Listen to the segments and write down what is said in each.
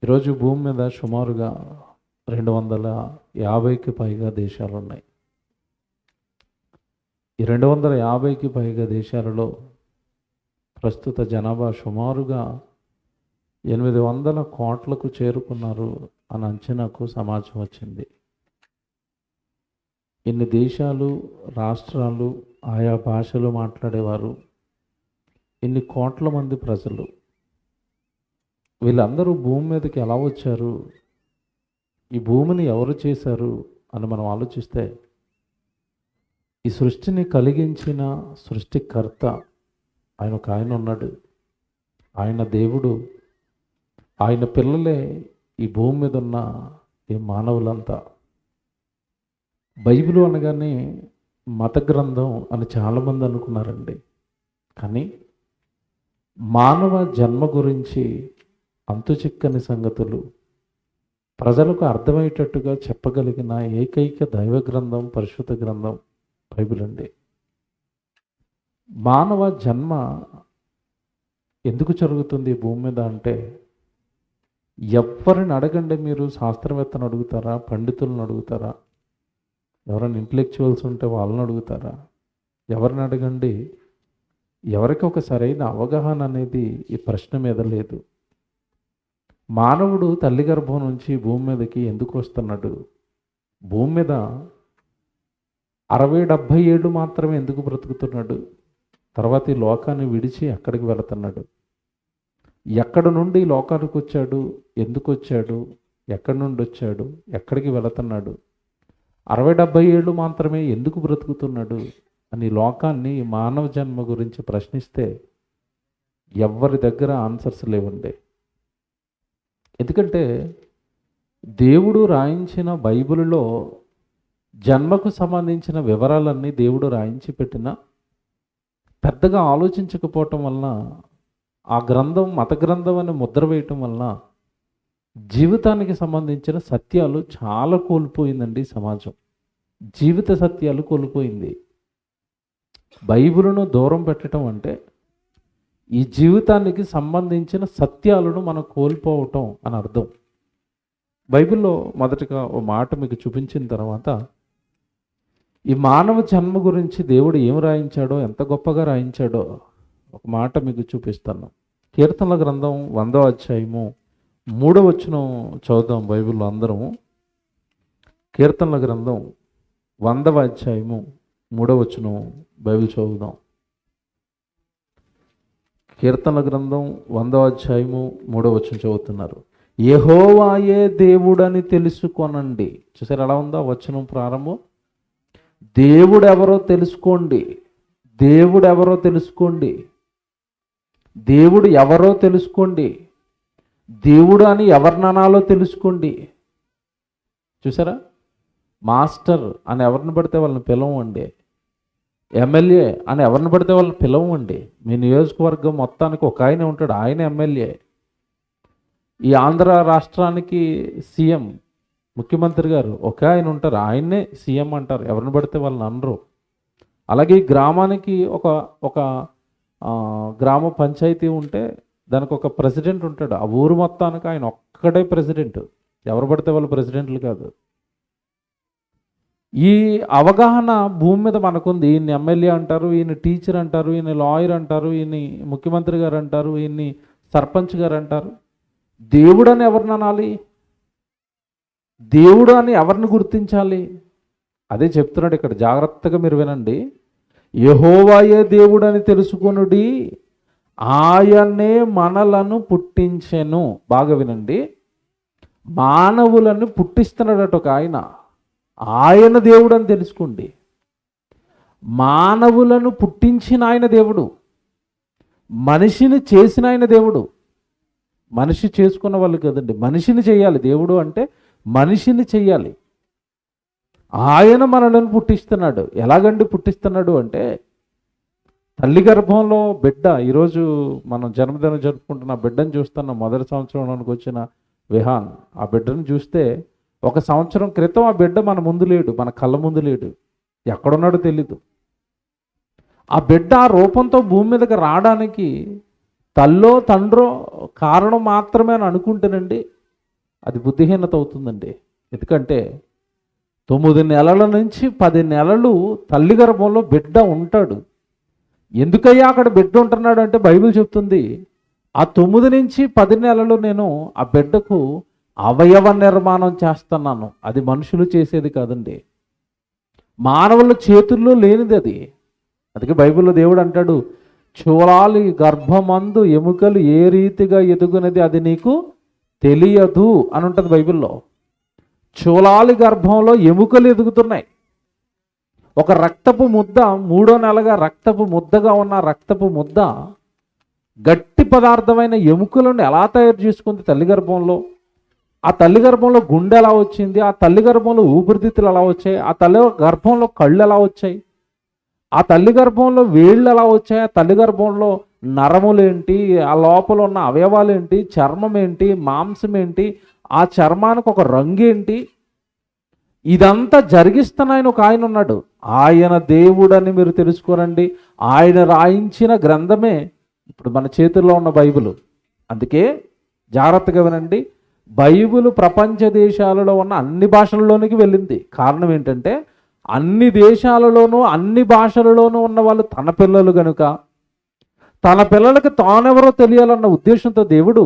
ఈరోజు భూమి మీద సుమారుగా 250కి పైగా దేశాలు ఉన్నాయి. ఈ 250కి పైగా దేశాలలో ప్రస్తుత జనాభా సుమారుగా 800 కోట్లకు చేరుకున్నారు అని అంచనాకు సమాచారం వచ్చింది. ఇన్ని దేశాలు, రాష్ట్రాలు, ఆయా భాషలు మాట్లాడేవారు, ఇన్ని కోట్ల మంది ప్రజలు, వీళ్ళందరూ భూమి మీదకి ఎలా వచ్చారు, ఈ భూమిని ఎవరు చేశారు అని మనం ఆలోచిస్తే, ఈ సృష్టిని కలిగించిన సృష్టికర్త ఆయన ఒక ఆయన ఉన్నాడు. ఆయన దేవుడు, ఆయన పిల్లలే ఈ భూమి మీద ఉన్న ఈ మానవులంతా. బైబిల్ అనగానే మత గ్రంథం అని చాలామంది అనుకున్నారండి. కానీ మానవ జన్మ గురించి అంతుచిక్కని సంగతులు ప్రజలకు అర్థమయ్యేటట్టుగా చెప్పగలిగిన ఏకైక దైవ గ్రంథం, పరిశుద్ధ గ్రంథం బైబిల్ అండి. మానవ జన్మ ఎందుకు జరుగుతుంది భూమి మీద అంటే, ఎవరిని అడగండి మీరు, శాస్త్రవేత్తను అడుగుతారా, పండితులను అడుగుతారా, ఎవరైనా ఇంటలెక్చువల్స్ ఉంటే వాళ్ళని అడుగుతారా, ఎవరిని అడగండి, ఎవరికి ఒక సరైన అవగాహన అనేది ఈ ప్రశ్న మీద లేదు. మానవుడు తల్లి గర్భం నుంచి భూమి మీదకి ఎందుకు వస్తున్నాడు, భూమి మీద 60-70 ఏళ్ళు మాత్రమే ఎందుకు బ్రతుకుతున్నాడు, తర్వాత ఈ లోకాన్ని విడిచి ఎక్కడికి వెళుతున్నాడు, ఎక్కడి నుండి ఈ లోకానికి వచ్చాడు, ఎందుకు వచ్చాడు, ఎక్కడి నుండి వచ్చాడు, ఎక్కడికి వెళుతున్నాడు, 60-70 ఏళ్ళు మాత్రమే ఎందుకు బ్రతుకుతున్నాడు అని లోకాన్ని, మానవ జన్మ గురించి ప్రశ్నిస్తే ఎవరి దగ్గర ఆన్సర్స్ లేవండి. ఎందుకంటే దేవుడు రాయించిన బైబిల్లో జన్మకు సంబంధించిన వివరాలన్నీ దేవుడు రాయించి పెట్టినా పెద్దగా ఆలోచించకపోవటం వలన, ఆ గ్రంథం మత గ్రంథం అని ముద్ర వేయటం వలన జీవితానికి సంబంధించిన సత్యాలు చాలా కోల్పోయిందండి సమాజం. జీవిత సత్యాలు కోల్పోయింది. బైబిలును దూరం పెట్టడం అంటే ఈ జీవితానికి సంబంధించిన సత్యాలను మనం కోల్పోవటం అని అర్థం. బైబిల్లో మొదటగా ఓ మాట మీకు చూపించిన తర్వాత, ఈ మానవ జన్మ గురించి దేవుడు ఏం రాయించాడో, ఎంత గొప్పగా రాయించాడో ఒక మాట మీకు చూపిస్తాను. కీర్తనల గ్రంథం 100వ అధ్యాయము 3వ వచనం చదువుదాం బైబిల్లో అందరము. కీర్తనల గ్రంథం 100వ అధ్యాయము 3వ వచనం బైబిల్ చదువుదాం. కీర్తనల గ్రంథం 100వ అధ్యాయము 3వ వచనం చదువుతున్నారు. యెహోవాయే దేవుడని తెలుసుకొనండి. చూసారు ఎలా ఉందో వచనం ప్రారంభం. దేవుడెవరో తెలుసుకోండి, దేవుడెవరో తెలుసుకోండి, దేవుడు ఎవరో తెలుసుకోండి, దేవుడు అని ఎవరిననాలో తెలుసుకోండి. చూసారా, మాస్టర్ అని ఎవరిని పడితే వాళ్ళని పిలవండి, ఎమ్మెల్యే అని ఎవరిని పడితే వాళ్ళని పిలవండి. మీ నియోజకవర్గం మొత్తానికి ఒక ఆయన ఉంటాడు, ఆయన ఎమ్మెల్యే. ఈ ఆంధ్ర రాష్ట్రానికి సీఎం, ముఖ్యమంత్రి గారు ఒక ఆయన ఉంటారు, ఆయన్నే సీఎం అంటారు, ఎవరిని పడితే వాళ్ళని అనరు. అలాగే ఈ గ్రామానికి ఒక గ్రామ పంచాయతీ ఉంటే దానికి ఒక ప్రెసిడెంట్ ఉంటాడు. ఆ ఊరు మొత్తానికి ఆయన ఒక్కడే ప్రెసిడెంట్, ఎవరు పడితే వాళ్ళు ప్రెసిడెంట్లు కాదు. ఈ అవగాహన భూమి మీద మనకుంది. ఈయన ఎమ్మెల్యే అంటారు, ఈయన టీచర్ అంటారు, ఈయన లాయర్ అంటారు, ఈయన ముఖ్యమంత్రి గారు అంటారు, ఈయన్ని సర్పంచ్ గారు అంటారు. దేవుడు అని ఎవరిని అనాలి, దేవుడు అని ఎవరిని గుర్తించాలి? అదే చెప్తున్నాడు ఇక్కడ, జాగ్రత్తగా మీరు వినండి. యెహోవాయే దేవుడు అని తెలుసుకొనుడి, ఆయనే మనలను పుట్టించెను. బాగా వినండి, మానవులను పుట్టిస్తున్నాడట ఒక ఆయన, ఆయన దేవుడు అని తెలుసుకోండి. మానవులను పుట్టించిన ఆయన దేవుడు, మనిషిని చేసిన ఆయన దేవుడు. మనిషి చేసుకున్న వాళ్ళు కదండి, మనిషిని చేయాలి. దేవుడు అంటే మనిషిని చెయ్యాలి. ఆయన మనలను పుట్టిస్తున్నాడు. ఎలాగండి పుట్టిస్తున్నాడు అంటే, తల్లి గర్భంలో బిడ్డ, ఈరోజు మనం జన్మదినం జరుపుకుంటున్న బిడ్డను చూస్తున్నాం. మొదటి సంవత్సరంలోనికి వచ్చిన విహాన్, ఆ బిడ్డను చూస్తే 1 సంవత్సరం క్రితం ఆ బిడ్డ మన ముందు లేడు, మన కళ్ళ ముందు లేడు, ఎక్కడున్నాడో తెలీదు. ఆ బిడ్డ ఆ రూపంతో భూమి మీదకి రావడానికి తల్లో తండ్రో కారణం మాత్రమే అని అనుకుంటేనండి, అది బుద్ధిహీనత అవుతుందండి. ఎందుకంటే 9 నెలల నుంచి 10 నెలలు తల్లి గర్భంలో బిడ్డ ఉంటాడు. ఎందుకయ్యా అక్కడ బిడ్డ ఉంటున్నాడు అంటే బైబిల్ చెప్తుంది, ఆ 9 నుంచి 10 నెలలు నేను ఆ బిడ్డకు అవయవ నిర్మాణం చేస్తున్నాను. అది మనుషులు చేసేది కాదండి, మానవుల చేతుల్లో లేనిది అది. అందుకే బైబిల్లో దేవుడు అంటాడు, చూలాలి గర్భమందు ఎముకలు ఏ రీతిగా ఎదుగునది అది నీకు తెలియదు అని ఉంటుంది బైబిల్లో. చూలాలి గర్భంలో ఎముకలు ఎదుగుతున్నాయి. ఒక రక్తపు ముద్ద 3వ నెలగా రక్తపు ముద్దగా ఉన్న రక్తపు ముద్ద గట్టి పదార్థమైన ఎముకలను ఎలా తయారు చేసుకుంది తల్లి గర్భంలో? ఆ తల్లి గర్భంలో గుండె ఎలా వచ్చింది? ఆ తల్లి గర్భంలో ఊపిరితిత్తులు ఎలా వచ్చాయి? ఆ తల్లి గర్భంలో కళ్ళు ఎలా వచ్చాయి? ఆ తల్లి గర్భంలో వేళ్ళు ఎలా వచ్చాయి? ఆ తల్లి గర్భంలో నరములేంటి? ఆ లోపల ఉన్న అవయవాలు ఏంటి? చర్మం ఏంటి? మాంసం ఏంటి? ఆ చర్మానికి ఒక రంగు ఏంటి? ఇదంతా జరిగిస్తున్నాయని ఒక ఆయన ఉన్నాడు. ఆయన దేవుడని మీరు తెలుసుకోరండి. ఆయన రాయించిన గ్రంథమే ఇప్పుడు మన చేతుల్లో ఉన్న బైబిల్. అందుకే జాగ్రత్తగా వినండి, బైబిల్ ప్రపంచ దేశాలలో ఉన్న అన్ని భాషలలోనికి వెళ్ళింది. కారణం ఏంటంటే అన్ని దేశాలలోనూ అన్ని భాషలలోనూ ఉన్న వాళ్ళు తన పిల్లలు కనుక తన పిల్లలకి తానెవరో తెలియాలన్న ఉద్దేశంతో దేవుడు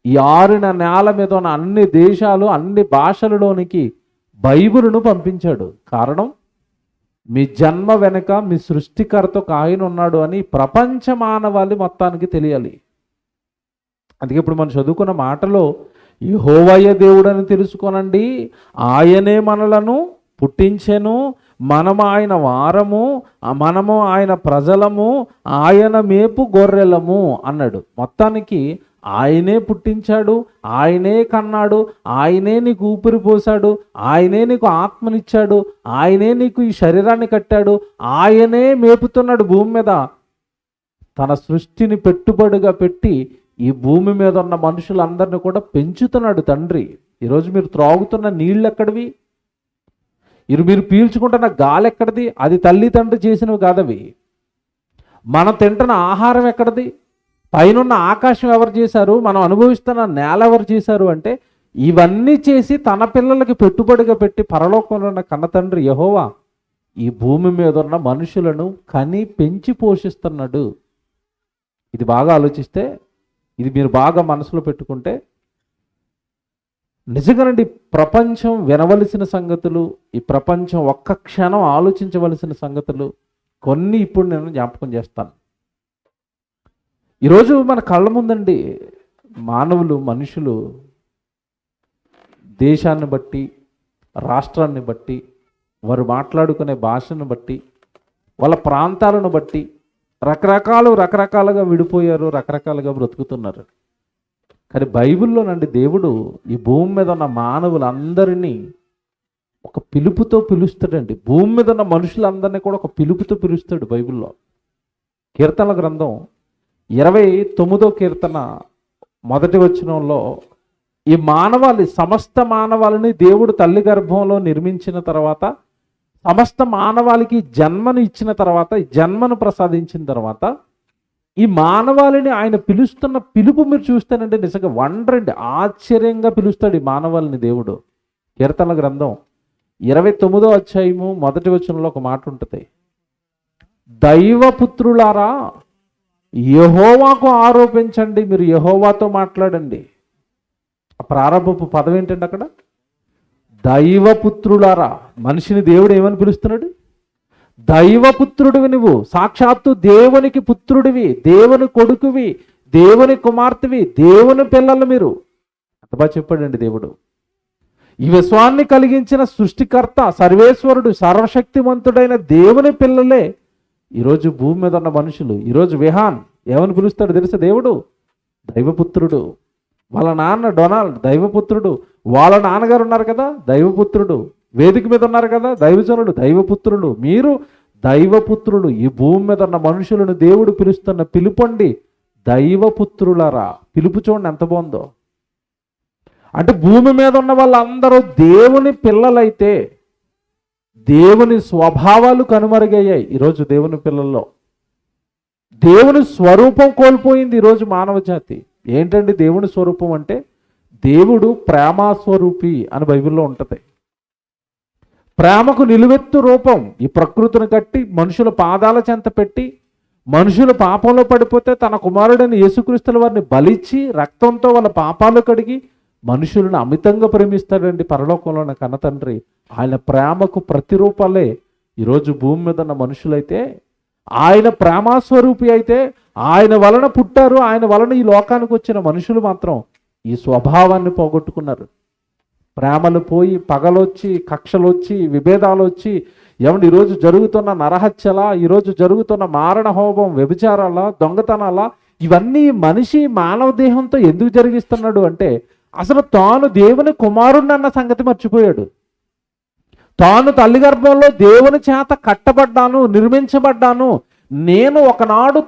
ఈ ఆరిన నేల మీద ఉన్న అన్ని దేశాలు అన్ని భాషలలోనికి బైబిలును పంపించాడు. కారణం, మీ జన్మ వెనుక మీ సృష్టికర్త ఒక ఆయన ఉన్నాడు అని ప్రపంచ మానవాళి మొత్తానికి తెలియాలి. అందుకే ఇప్పుడు మనం చదువుకున్న మాటలో యెహోవాయే దేవుడని తెలుసుకోనండి, ఆయనే మనలను పుట్టించెను, మనము ఆయన వారము, మనము ఆయన ప్రజలము, ఆయన మేపు గొర్రెలము అన్నాడు. మొత్తానికి ఆయనే పుట్టించాడు, ఆయనే కన్నాడు, ఆయనే నీకు ఊపిరి పోశాడు, ఆయనే నీకు ఆత్మనిచ్చాడు, ఆయనే నీకు ఈ శరీరాన్ని కట్టాడు, ఆయనే మేపుతున్నాడు భూమి మీద. తన సృష్టిని పెట్టుబడిగా పెట్టి ఈ భూమి మీద ఉన్న మనుషులందరినీ కూడా పెంచుతున్నాడు తండ్రి. ఈరోజు మీరు త్రాగుతున్న నీళ్ళు ఎక్కడివి? మీరు పీల్చుకుంటున్న గాలి ఎక్కడిది? అది తల్లి తండ్రి చేసినవి కాదవి. మనం తింటున్న ఆహారం ఎక్కడిది? పైనున్న ఆకాశం ఎవరు చేశారు? మనం అనుభవిస్తున్న నేల ఎవరు చేశారు? అంటే ఇవన్నీ చేసి తన పిల్లలకి పెట్టుబడిగా పెట్టి పరలోకంలో ఉన్న కన్న తండ్రి యెహోవా ఈ భూమి మీద ఉన్న మనుషులను కని పెంచి పోషిస్తున్నాడు. ఇది బాగా ఆలోచిస్తే, ఇది మీరు బాగా మనసులో పెట్టుకుంటే నిజంగానండి ప్రపంచం వినవలసిన సంగతులు, ఈ ప్రపంచం ఒక్క క్షణం ఆలోచించవలసిన సంగతులు కొన్ని ఇప్పుడు నేను జ్ఞాపకం చేస్తాను. ఈరోజు మన కళ్ళ ముందండి మానవులు, మనుషులు దేశాన్ని బట్టి, రాష్ట్రాన్ని బట్టి, వారు మాట్లాడుకునే భాషను బట్టి, వాళ్ళ ప్రాంతాలను బట్టి రకరకాలుగా విడిపోయారు, రకరకాలుగా బ్రతుకుతున్నారు. కానీ బైబిల్లోనండి దేవుడు ఈ భూమి మీద ఉన్న మానవులందరినీ ఒక పిలుపుతో పిలుస్తాడండి. భూమి మీద ఉన్న మనుషులందరినీ కూడా ఒక పిలుపుతో పిలుస్తాడు బైబిల్లో. కీర్తనల గ్రంథం 29వ కీర్తన 1వ వచనంలో ఈ సమస్త మానవాళిని దేవుడు తల్లి గర్భంలో నిర్మించిన తర్వాత, సమస్త మానవాళికి జన్మను ఇచ్చిన తర్వాత, జన్మను ప్రసాదించిన తర్వాత ఈ మానవాళిని ఆయన పిలుస్తున్న పిలుపు మీరు చూస్తేనంటే నిజంగా వండరండి, ఆశ్చర్యంగా పిలుస్తాడు ఈ మానవాళిని దేవుడు. కీర్తనల గ్రంథం 29వ అధ్యాయము 1వ వచనంలో ఒక మాట ఉంటుంది, దైవపుత్రులారా యెహోవాకు ఆరోపించండి. మీరు యెహోవాతో మాట్లాడండి. ఆ ప్రారంభపు పదం ఏంటంటే అక్కడ దైవపుత్రులారా. మనిషిని దేవుడు ఏమని పిలుస్తున్నాడు? దైవపుత్రుడివి నువ్వు, సాక్షాత్తు దేవునికి పుత్రుడివి, దేవుని కొడుకువి, దేవుని కుమార్తెవి, దేవుని పిల్లలు మీరు. అంత బాగా చెప్పాడండి దేవుడు. ఈ విశ్వాన్ని కలిగించిన సృష్టికర్త సర్వేశ్వరుడు సర్వశక్తివంతుడైన దేవుని పిల్లలే ఈరోజు భూమి మీద ఉన్న మనుషులు. ఈరోజు విహాన్ ఏమని పిలుస్తాడు తెలుసా? దేవుడు దైవపుత్రుడు. వాళ్ళ నాన్న డొనాల్డ్ దైవపుత్రుడు. వాళ్ళ నాన్నగారు ఉన్నారు కదా దైవపుత్రుడు. వేదిక మీద ఉన్నారు కదా దైవజనుడు, దైవపుత్రులు. మీరు దైవపుత్రులు. ఈ భూమి మీద ఉన్న మనుషులను దేవుడు పిలుస్తున్న పిలుపండి దైవపుత్రులారా. పిలుపు చూడండి ఎంత బాగుందో. అంటే భూమి మీద ఉన్న వాళ్ళందరూ దేవుని పిల్లలైతే దేవుని స్వభావాలు కనుమరుగయ్యాయి. ఈరోజు దేవుని పిల్లల్లో దేవుని స్వరూపం కోల్పోయింది ఈరోజు మానవ జాతి. ఏంటండి దేవుని స్వరూపం అంటే? దేవుడు ప్రేమాస్వరూపి అని బైబిల్లో ఉంటుంది. ప్రేమకు నిలువెత్తు రూపం ఈ ప్రకృతిని కట్టి మనుషుల పాదాల చెంత పెట్టి మనుషులు పాపంలో పడిపోతే తన కుమారుడైన యేసుక్రీస్తుల వారిని బలిచ్చి రక్తంతో వాళ్ళ పాపాలు కడిగి మనుషులను అమితంగా ప్రేమిస్తాడండి పరలోకంలో ఉన్న కన్న తండ్రి. ఆయన ప్రేమకు ప్రతిరూపాలే ఈరోజు భూమి మీద ఉన్న మనుషులైతే, ఆయన ప్రేమాస్వరూపి అయితే, ఆయన వలన పుట్టారు, ఆయన వలన ఈ లోకానికి వచ్చిన మనుషులు మాత్రం ఈ స్వభావాన్ని పోగొట్టుకున్నారు. ప్రేమలు పోయి పగలొచ్చి, కక్షలొచ్చి, విభేదాలు వచ్చి, ఏమంటే ఈరోజు జరుగుతున్న నరహత్యల, ఈరోజు జరుగుతున్న మారణ హోమం, వ్యభిచారాల, దొంగతనాల, ఇవన్నీ మనిషి మానవ దేహంతో ఎందుకు జరిగిస్తున్నాడు అంటే అసలు తాను దేవుని కుమారుణ్ణి అన్న సంగతి మర్చిపోయాడు. తాను తల్లి గర్భంలో దేవుని చేత కట్టబడ్డాను, నిర్మించబడ్డాను, నేను ఒకనాడు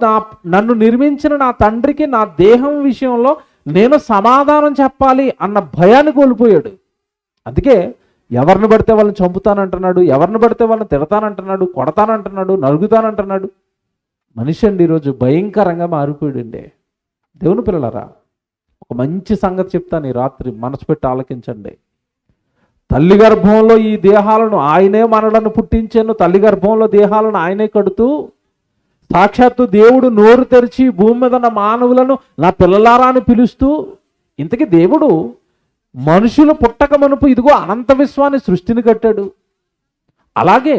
నన్ను నిర్మించిన నా తండ్రికి నా దేహం విషయంలో నేను సమాధానం చెప్పాలి అన్న భయాన్ని కోల్పోయాడు. అందుకే ఎవరిని పడితే వాళ్ళని చంపుతానంటున్నాడు, ఎవరిని పడితే వాళ్ళని తిడతానంటున్నాడు, కొడతానంటున్నాడు, నలుగుతానంటున్నాడు. మనిషి అండి ఈరోజు భయంకరంగా మారిపోయాడండి. దేవుని పిల్లలారా, ఒక మంచి సంగతి చెప్తాను ఈ రాత్రి, మనసు పెట్టి ఆలకించండి. తల్లి గర్భంలో ఈ దేహాలను ఆయనే మనలను పుట్టించాను, తల్లి గర్భంలో దేహాలను ఆయనే కడుతూ సాక్షాత్తు దేవుడు నోరు తెరిచి భూమి మీద ఉన్న మానవులను నా పిల్లలారా అని పిలుస్తూ, ఇంతకీ దేవుడు మనుషులు పుట్టక మునుపు ఇదిగో అనంత విశ్వాన్ని సృష్టిని కట్టాడు. అలాగే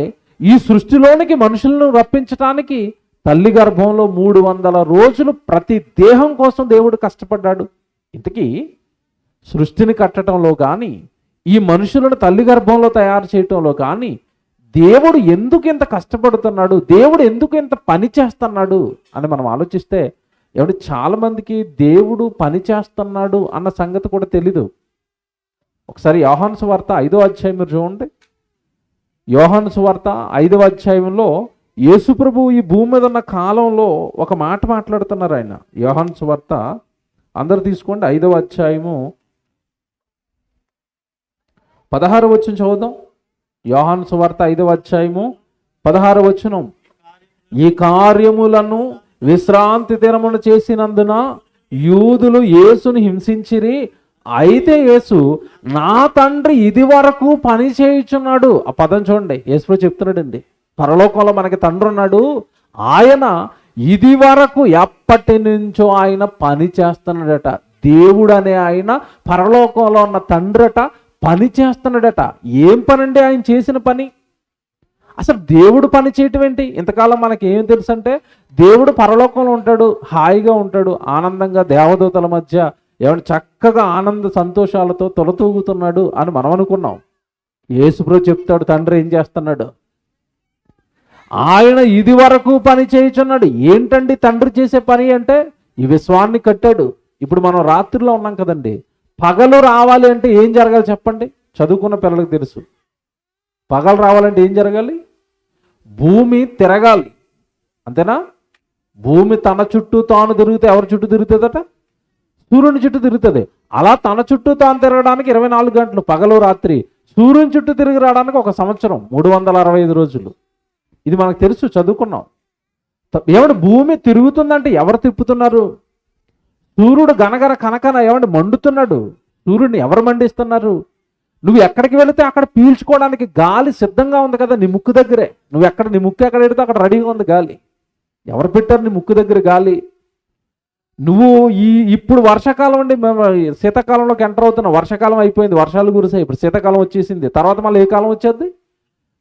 ఈ సృష్టిలోనికి మనుషులను రప్పించటానికి తల్లి గర్భంలో 300 రోజులు ప్రతి దేహం కోసం దేవుడు కష్టపడ్డాడు. ఇంతకీ సృష్టిని కట్టడంలో కానీ, ఈ మనుషులను తల్లి గర్భంలో తయారు చేయటంలో కానీ దేవుడు ఎందుకు ఇంత కష్టపడుతున్నాడు, దేవుడు ఎందుకు ఇంత పని చేస్తున్నాడు అని మనం ఆలోచిస్తే, ఎవడు చాలామందికి దేవుడు పని చేస్తున్నాడు అన్న సంగతి కూడా తెలీదు. ఒకసారి యోహాను సువార్త 5వ అధ్యాయం మీరు చూడండి. యోహాను సువార్త 5వ అధ్యాయంలో యేసుప్రభు ఈ భూమి మీద ఉన్న కాలంలో ఒక మాట మాట్లాడుతున్నారు ఆయన. యోహాను సువార్త అందరు తీసుకోండి, 5వ అధ్యాయము 16వ వచనం చదువుదాం. యోహాను సువార్త 5వ అధ్యాయము 16వ వచనం. ఈ కార్యములను విశ్రాంతి దినమున చేసినందున యూదులు యేసుని హింసించిరి. అయితే యేసు నా తండ్రి ఇది వరకు పని చేయుచున్నాడు. ఆ పదం చూడండి, యేసు చెప్తున్నాడండి, పరలోకంలో మనకి తండ్రి ఉన్నాడు, ఆయన ఇది వరకు ఎప్పటి నుంచో ఆయన పని చేస్తున్నాడట. దేవుడు అనే ఆయన పరలోకంలో ఉన్న తండ్రట పని చేస్తున్నాడట. ఏం పని అండి ఆయన చేసిన పని? అసలు దేవుడు పని చేయటం ఏంటి? ఇంతకాలం మనకి ఏం తెలుసు అంటే దేవుడు పరలోకంలో ఉంటాడు, హాయిగా ఉంటాడు, ఆనందంగా దేవదూతల మధ్య ఏమంటే చక్కగా ఆనంద సంతోషాలతో తొలతూగుతున్నాడు అని మనం అనుకున్నాం. యేసుప్రభు చెప్తాడు తండ్రి ఏం చేస్తున్నాడు. ఆయన ఇది వరకు పని చేయుచున్నాడు. ఏంటండి తండ్రి చేసే పని అంటే ఈ విశ్వాన్ని కట్టాడు. ఇప్పుడు మనం రాత్రిలో ఉన్నాం కదండి, పగలు రావాలి అంటే ఏం జరగాలి చెప్పండి? చదువుకున్న పిల్లలకు తెలుసు. పగలు రావాలంటే ఏం జరగాలి? భూమి తిరగాలి, అంతేనా? భూమి తన చుట్టూ తాను తిరిగితే ఎవరి చుట్టూ తిరుగుతుందట? సూర్యుని చుట్టూ తిరుగుతుంది. అలా తన చుట్టూ తాను తిరగడానికి 24 గంటలు పగలు రాత్రి, సూర్యుని చుట్టూ తిరిగి రావడానికి 1 సంవత్సరం 365 రోజులు. ఇది మనకు తెలుసు, చదువుకున్నాం. ఏమంటే భూమి తిరుగుతుందంటే ఎవరు తిప్పుతున్నారు? సూర్యుడు గనగన కనకన ఏమంటే మండుతున్నాడు. సూర్యుడిని ఎవరు మండిస్తున్నారు? నువ్వు ఎక్కడికి వెళితే అక్కడ పీల్చుకోవడానికి గాలి సిద్ధంగా ఉంది కదా నీ ముక్కు దగ్గరే. నువ్వు ఎక్కడ నీ ముక్కు ఎక్కడ పెడితే అక్కడ రెడీగా ఉంది గాలి. ఎవరు పెట్టారు నీ ముక్కు దగ్గర గాలి? నువ్వు ఇప్పుడు వర్షాకాలం అండి, మేము శీతాకాలంలోకి ఎంటర్ అవుతున్నాం. వర్షాకాలం అయిపోయింది, వర్షాలు కురిసాయి, ఇప్పుడు శీతాకాలం వచ్చేసింది. తర్వాత మళ్ళీ ఏ కాలం వచ్చేది?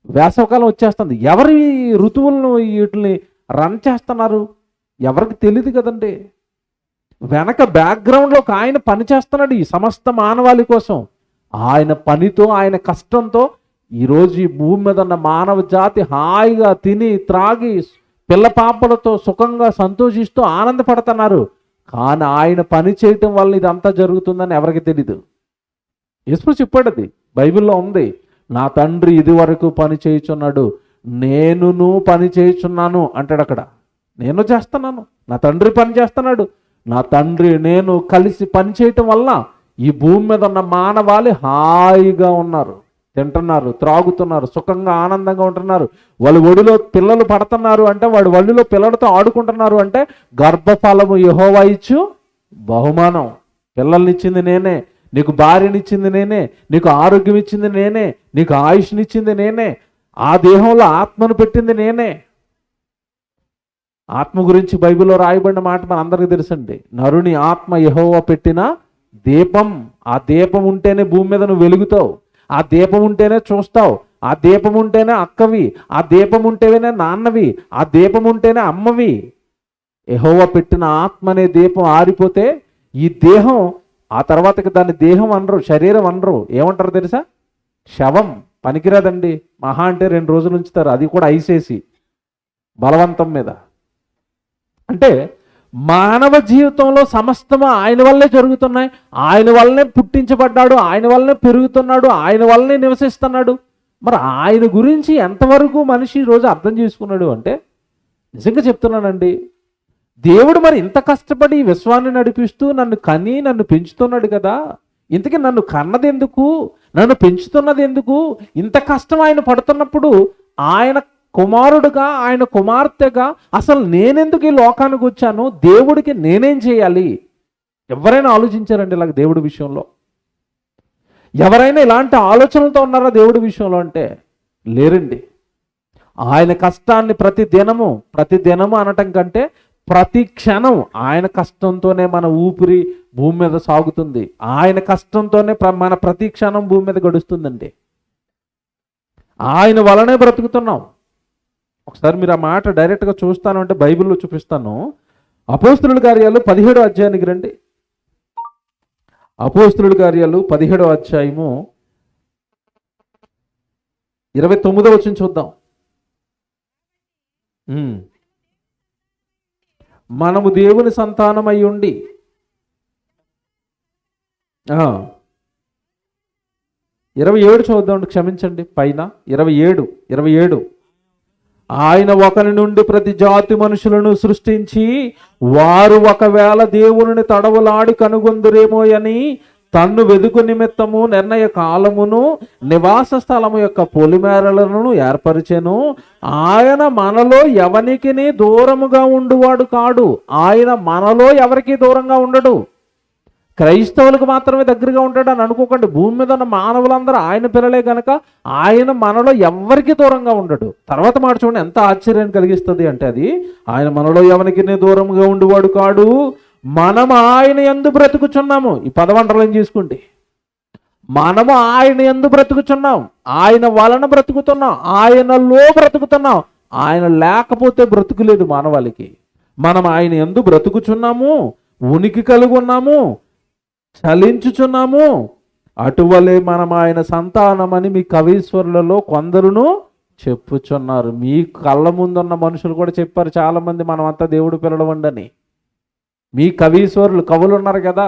వేసవకాలం వచ్చేస్తుంది. ఎవరు ఈ ఋతువులను వీటిని రన్ చేస్తున్నారు? ఎవరికి తెలియదు కదండి. వెనక బ్యాక్గ్రౌండ్లో ఒక ఆయన పని చేస్తున్నాడు ఈ సమస్త మానవాళి కోసం. ఆయన పనితో, ఆయన కష్టంతో ఈరోజు ఈ భూమి మీద ఉన్న మానవ జాతి హాయిగా తిని త్రాగి పిల్ల పాపలతో సుఖంగా సంతోషిస్తూ ఆనందపడుతున్నారు. కానీ ఆయన పని చేయటం వల్ల ఇదంతా జరుగుతుందని ఎవరికి తెలీదు. యేసు చెప్పాడు, అది బైబిల్లో ఉంది. నా తండ్రి ఇది వరకు పని చేయుచున్నాడు, నేనును పని చేయుచున్నాను అంటాడు. అక్కడ నేను చేస్తున్నాను, నా తండ్రి పని చేస్తున్నాడు, నా తండ్రి నేను కలిసి పని చేయటం వల్ల ఈ భూమి మీద ఉన్న మానవాళి హాయిగా ఉన్నారు, తింటున్నారు, త్రాగుతున్నారు, సుఖంగా ఆనందంగా ఉంటున్నారు. వాళ్ళ ఒడిలో పిల్లలు పడుతున్నారు అంటే, వాడి ఒడిలో పిల్లలతో ఆడుకుంటున్నారు అంటే గర్భఫలము యెహోవా ఇచ్చు బహుమానం. పిల్లల్ని ఇచ్చింది నేనే, నీకు భార్యనిచ్చింది నేనే, నీకు ఆరోగ్యం ఇచ్చింది నేనే, నీకు ఆయుష్నిచ్చింది నేనే, ఆ దేహంలో ఆత్మను పెట్టింది నేనే. ఆత్మ గురించి బైబిల్లో రాయబడిన మాట మన అందరికీ తెలుసండి. నరుని ఆత్మ యెహోవా పెట్టిన దీపం. ఆ దీపం ఉంటేనే భూమి మీద నువ్వు వెలుగుతావు, ఆ దీపం ఉంటేనే చూస్తావు, ఆ దీపం ఉంటేనే అక్కవి, ఆ దీపం ఉంటేనే నాన్నవి, ఆ దీపం ఉంటేనే అమ్మవి. యెహోవా పెట్టిన ఆత్మ అనే దీపం ఆరిపోతే ఈ దేహం, ఆ తర్వాతకి దాన్ని దేహం అనరు, శరీరం అనరు, ఏమంటారు తెలుసా? శవం. పనికిరాదండి. మహా అంటే 2 రోజులు ఉంచుతారు, అది కూడా ఐసేసి బలవంతం మీద. అంటే మానవ జీవితంలో సమస్తము ఆయన వల్లే జరుగుతున్నాయి, ఆయన వల్లనే పుట్టించబడ్డాడు, ఆయన వల్లనే పెరుగుతున్నాడు, ఆయన వల్లనే నివసిస్తున్నాడు. మరి ఆయన గురించి ఎంతవరకు మనిషి ఈరోజు అర్థం చేసుకున్నాడు అంటే, నిజంగా చెప్తున్నానండి, దేవుడు మరి ఇంత కష్టపడి ఈ విశ్వాన్ని నడిపిస్తూ నన్ను కని నన్ను పెంచుతున్నాడు కదా, ఇంతకీ నన్ను కన్నది ఎందుకు, నన్ను పెంచుతున్నది ఎందుకు? ఇంత కష్టం ఆయన పడుతున్నప్పుడు ఆయన కుమారుడుగా, ఆయన కుమార్తెగా అసలు నేనెందుకు ఈ లోకానికి వచ్చాను, దేవుడికి నేనేం చేయాలి? ఎవరైనా ఆలోచించారండి ఇలాగ దేవుడి విషయంలో? ఎవరైనా ఇలాంటి ఆలోచనలతో ఉన్నారా దేవుడి విషయంలో అంటే? లేరండి. ఆయన కష్టాన్ని ప్రతి దినము అనటం కంటే ప్రతి క్షణం ఆయన కష్టంతోనే మన ఊపిరి భూమి మీద సాగుతుంది, ఆయన కష్టంతోనే మన ప్రతి క్షణం భూమి మీద గడుస్తుందండి. ఆయన వలనే బ్రతుకుతున్నాం. ఒకసారి మీరు ఆ మాట డైరెక్ట్గా చూస్తాను అంటే బైబిల్లో చూపిస్తాను. అపోస్తలుల కార్యాలు 17వ అధ్యాయానికి రండి. అపోస్తలుల కార్యాలు 17వ అధ్యాయము 29వ వచనం చూద్దాం. మనము దేవుని సంతానమై ఉండి 27 చూద్దాం, క్షమించండి, పైన 27 ఆయన ఒకరి నుండి ప్రతి జాతి మనుషులను సృష్టించి వారు ఒకవేళ దేవుని తడవలాడి కనుగొందురేమో అని తన్ను వెదుకు నిమిత్తము నిర్ణయ కాలమును నివాస స్థలము యొక్క పొలిమేరలను ఏర్పరిచెను. ఆయన మనలో ఎవనికి దూరముగా ఉండువాడు కాడు. ఆయన మనలో ఎవరికి దూరంగా ఉండడు. క్రైస్తవులకు మాత్రమే దగ్గరగా ఉంటాడు అని అనుకోకండి. భూమి మీద ఉన్న మానవులందరూ ఆయన పిల్లలే కనుక ఆయన మనలో ఎవరికి దూరంగా ఉండడు. తర్వాత మాట చూడండి, ఎంత ఆశ్చర్యాన్ని కలిగిస్తుంది అంటే, అది ఆయన మనలో ఎవరికి దూరంగా ఉండువాడు కాడు, మనం ఆయన యందు బ్రతుకుచున్నాము. ఈ పదవంటలను చూసుకోండి. మనము ఆయన యందు బ్రతుకుచున్నాం, ఆయన వలన బ్రతుకుతున్నాం, ఆయనలో బ్రతుకుతున్నాం. ఆయన లేకపోతే బ్రతుకులేదు మానవాళికి. మనం ఆయన యందు బ్రతుకుచున్నాము, ఉనికి కలిగి ఉన్నాము, చలించుచున్నాము. అటువలే మనం ఆయన సంతానమని మీ కవీశ్వరులలో కొందరును చెప్పుచున్నారు. మీ కళ్ళ ముందున్న మనుషులు కూడా చెప్పారు చాలామంది, మనం అంతా దేవుడు పిల్లడవండని. మీ కవీశ్వరులు, కవులు ఉన్నారు కదా,